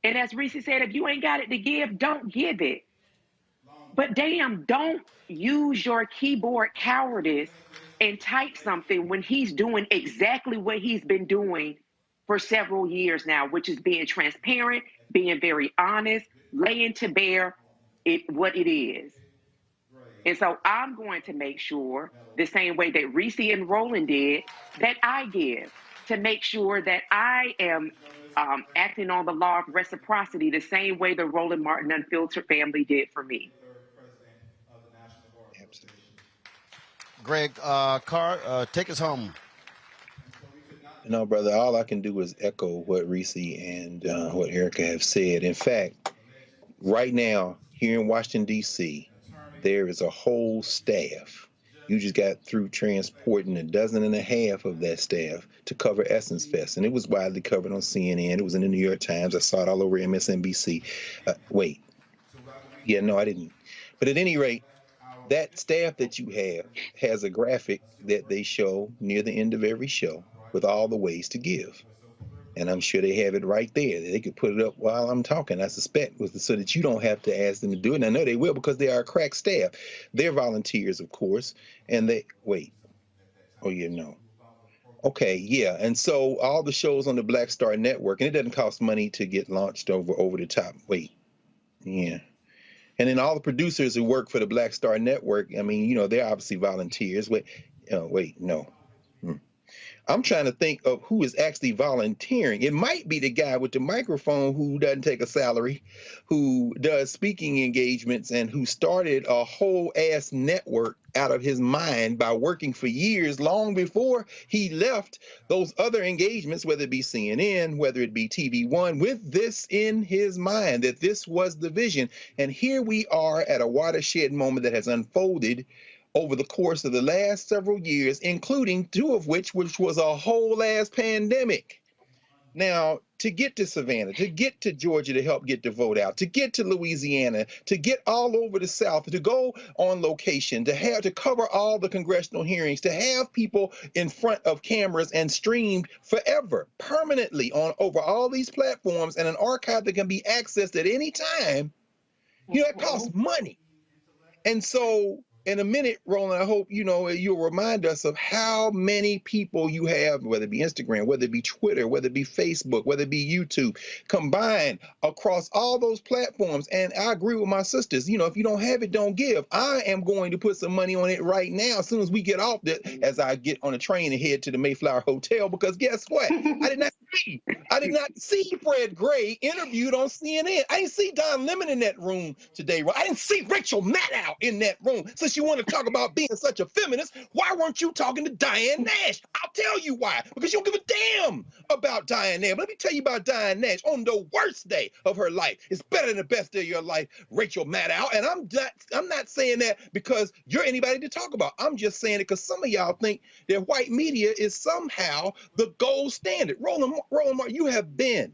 And as Reese said, if you ain't got it to give, don't give it. But damn, don't use your keyboard cowardice and type something when he's doing exactly what he's been doing for several years now, which is being transparent, being very honest, laying to bear what it is. And so I'm going to make sure, the same way that Reese and Roland did, that I give, to make sure that I am acting on the law of reciprocity the same way the Roland Martin Unfiltered family did for me. Greg Carr, take us home. No, brother, all I can do is echo what Reese and what Erica have said. In fact, right now, here in Washington, D.C., there is a whole staff. You just got through transporting 1.5 dozen of that staff to cover Essence Fest. And it was widely covered on CNN. It was in the New York Times. I saw it all over MSNBC. Wait. Yeah, no, I didn't. But at any rate, that staff that you have has a graphic that they show near the end of every show with all the ways to give. And I'm sure they have it right there. They could put it up while I'm talking, I suspect, so that you don't have to ask them to do it. And I know they will, because they are a crack staff. They're volunteers, of course. And they, wait. Oh, yeah, no. Okay, yeah. And so all the shows on the Black Star Network, and it doesn't cost money to get launched over the top. Wait. Yeah. And then all the producers who work for the Black Star Network, I mean, you know, they're obviously volunteers. Wait, no. I'm trying to think of who is actually volunteering. It might be the guy with the microphone who doesn't take a salary, who does speaking engagements, and who started a whole ass network out of his mind by working for years long before he left those other engagements, whether it be CNN, whether it be TV One, with this in his mind, that this was the vision. And here we are at a watershed moment that has unfolded over the course of the last several years, including two of which was a whole ass pandemic. Now, to get to Savannah, to get to Georgia to help get the vote out, to get to Louisiana, to get all over the South, to go on location, to cover all the congressional hearings, to have people in front of cameras and streamed forever, permanently on over all these platforms, and an archive that can be accessed at any time, it costs money. And so in a minute, Roland, I hope, you'll remind us of how many people you have, whether it be Instagram, whether it be Twitter, whether it be Facebook, whether it be YouTube, combined across all those platforms. And I agree with my sisters. If you don't have it, don't give. I am going to put some money on it right now as soon as we get off this, as I get on a train and head to the Mayflower Hotel, because guess what? I did not see Fred Gray interviewed on CNN. I didn't see Don Lemon in that room today. I didn't see Rachel Maddow in that room. Since you want to talk about being such a feminist, why weren't you talking to Diane Nash? I'll tell you why. Because you don't give a damn about Diane Nash. But let me tell you about Diane Nash. On the worst day of her life, it's better than the best day of your life, Rachel Maddow. And I'm not saying that because you're anybody to talk about. I'm just saying it because some of y'all think that white media is somehow the gold standard. Roland Martin, you have been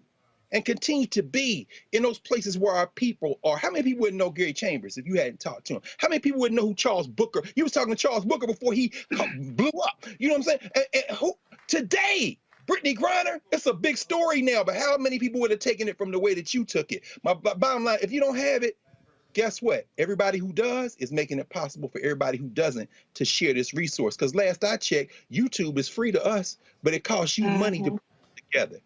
and continue to be in those places where our people are. How many people wouldn't know Gary Chambers if you hadn't talked to him? How many people wouldn't know who Charles Booker? You was talking to Charles Booker before he blew up. You know what I'm saying? And who today, Brittney Griner, it's a big story now, but how many people would have taken it from the way that you took it? My bottom line, if you don't have it, guess what? Everybody who does is making it possible for everybody who doesn't to share this resource. Because last I checked, YouTube is free to us, but it costs you money to put it together.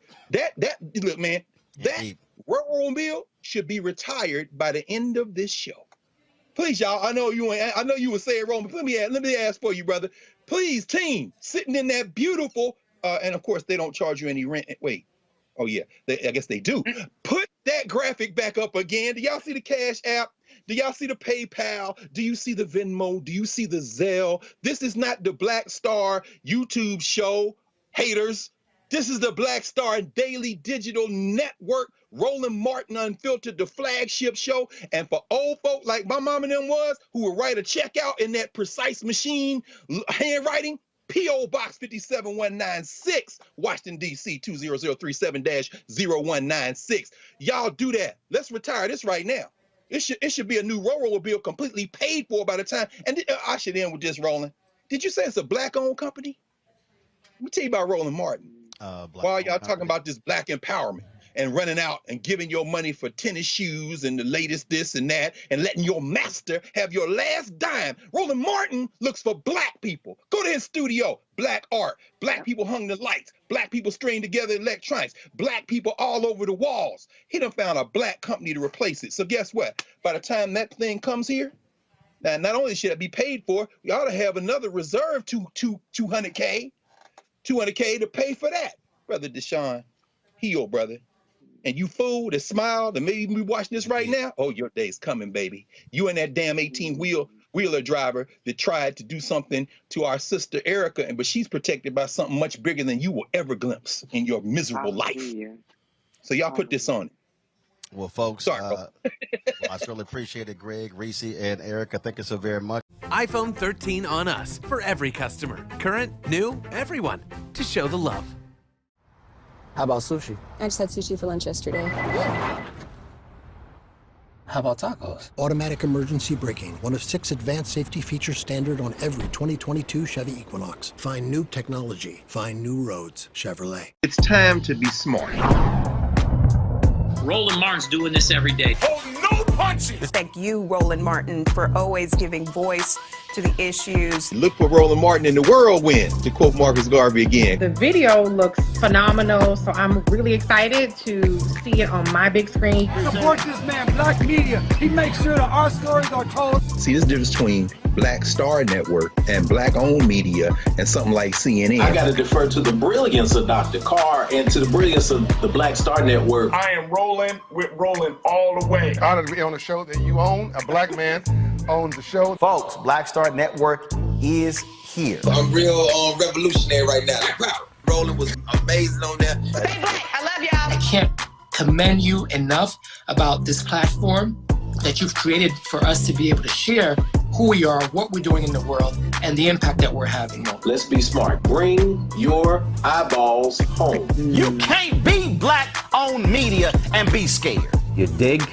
Look, man, that Roland bill should be retired by the end of this show. Please, y'all. I know you were saying wrong, but let me ask for you, brother. Please, team, sitting in that beautiful, and of course they don't charge you any rent. Wait, oh yeah, I guess they do. Put that graphic back up again. Do y'all see the Cash App? Do y'all see the PayPal? Do you see the Venmo? Do you see the Zelle? This is not the Black Star YouTube show, haters. This is the Black Star Daily Digital Network, Roland Martin Unfiltered, the flagship show. And for old folk like my mom and them was, who would write a check out in that precise machine handwriting, P.O. Box 57196, Washington, D.C. 20037-0196. Y'all do that. Let's retire this right now. It should be a new Roland bill completely paid for by the time. And I should end with this, Roland. Did you say it's a black-owned company? Let me tell you about Roland Martin. While y'all talking about this black empowerment and running out and giving your money for tennis shoes and the latest this and that and letting your master have your last dime. Roland Martin looks for black people. Go to his studio, black art, black people hung the lights, black people stringed together electronics, black people all over the walls. He done found a black company to replace it. So guess what? By the time that thing comes here, now not only should it be paid for, we ought to have another reserve $200K to pay for that. Brother Deshaun, heal, brother. And you fool that smile that maybe be watching this right now, oh, your day's coming, baby. You and that damn 18-wheeler driver that tried to do something to our sister Erica, but she's protected by something much bigger than you will ever glimpse in your miserable life. So y'all put this on it. Well, folks, I certainly appreciate it, Greg, Reese, and Erica. Thank you so very much. iPhone 13 on us for every customer. Current, new, everyone. To show the love. How about sushi? I just had sushi for lunch yesterday. How about tacos? Automatic emergency braking, one of 6 advanced safety features standard on every 2022 Chevy Equinox. Find new technology. Find new roads. Chevrolet. It's time to be smart. Roland Martin's doing this every day. Oh, no punches! Thank you, Roland Martin, for always giving voice to the issues. Look for Roland Martin in the whirlwind, to quote Marcus Garvey again. The video looks phenomenal, so I'm really excited to see it on my big screen. Support this man, Black Media. He makes sure that our stories are told. See, this difference between Black Star Network and Black-owned media and something like CNN. I got to defer to the brilliance of Dr. Carr and to the brilliance of the Black Star Network. I am rolling with Roland all the way. Honored to be on a show that you own. A black man owns the show. Folks, Black Star Network is here. I'm real revolutionary right now. Roland was amazing on there. Stay black. I love y'all. I can't commend you enough about this platform that you've created for us to be able to share who we are, what we're doing in the world, and the impact that we're having. Let's be smart. Bring your eyeballs home. You can't be Black-owned media and be scared. You dig?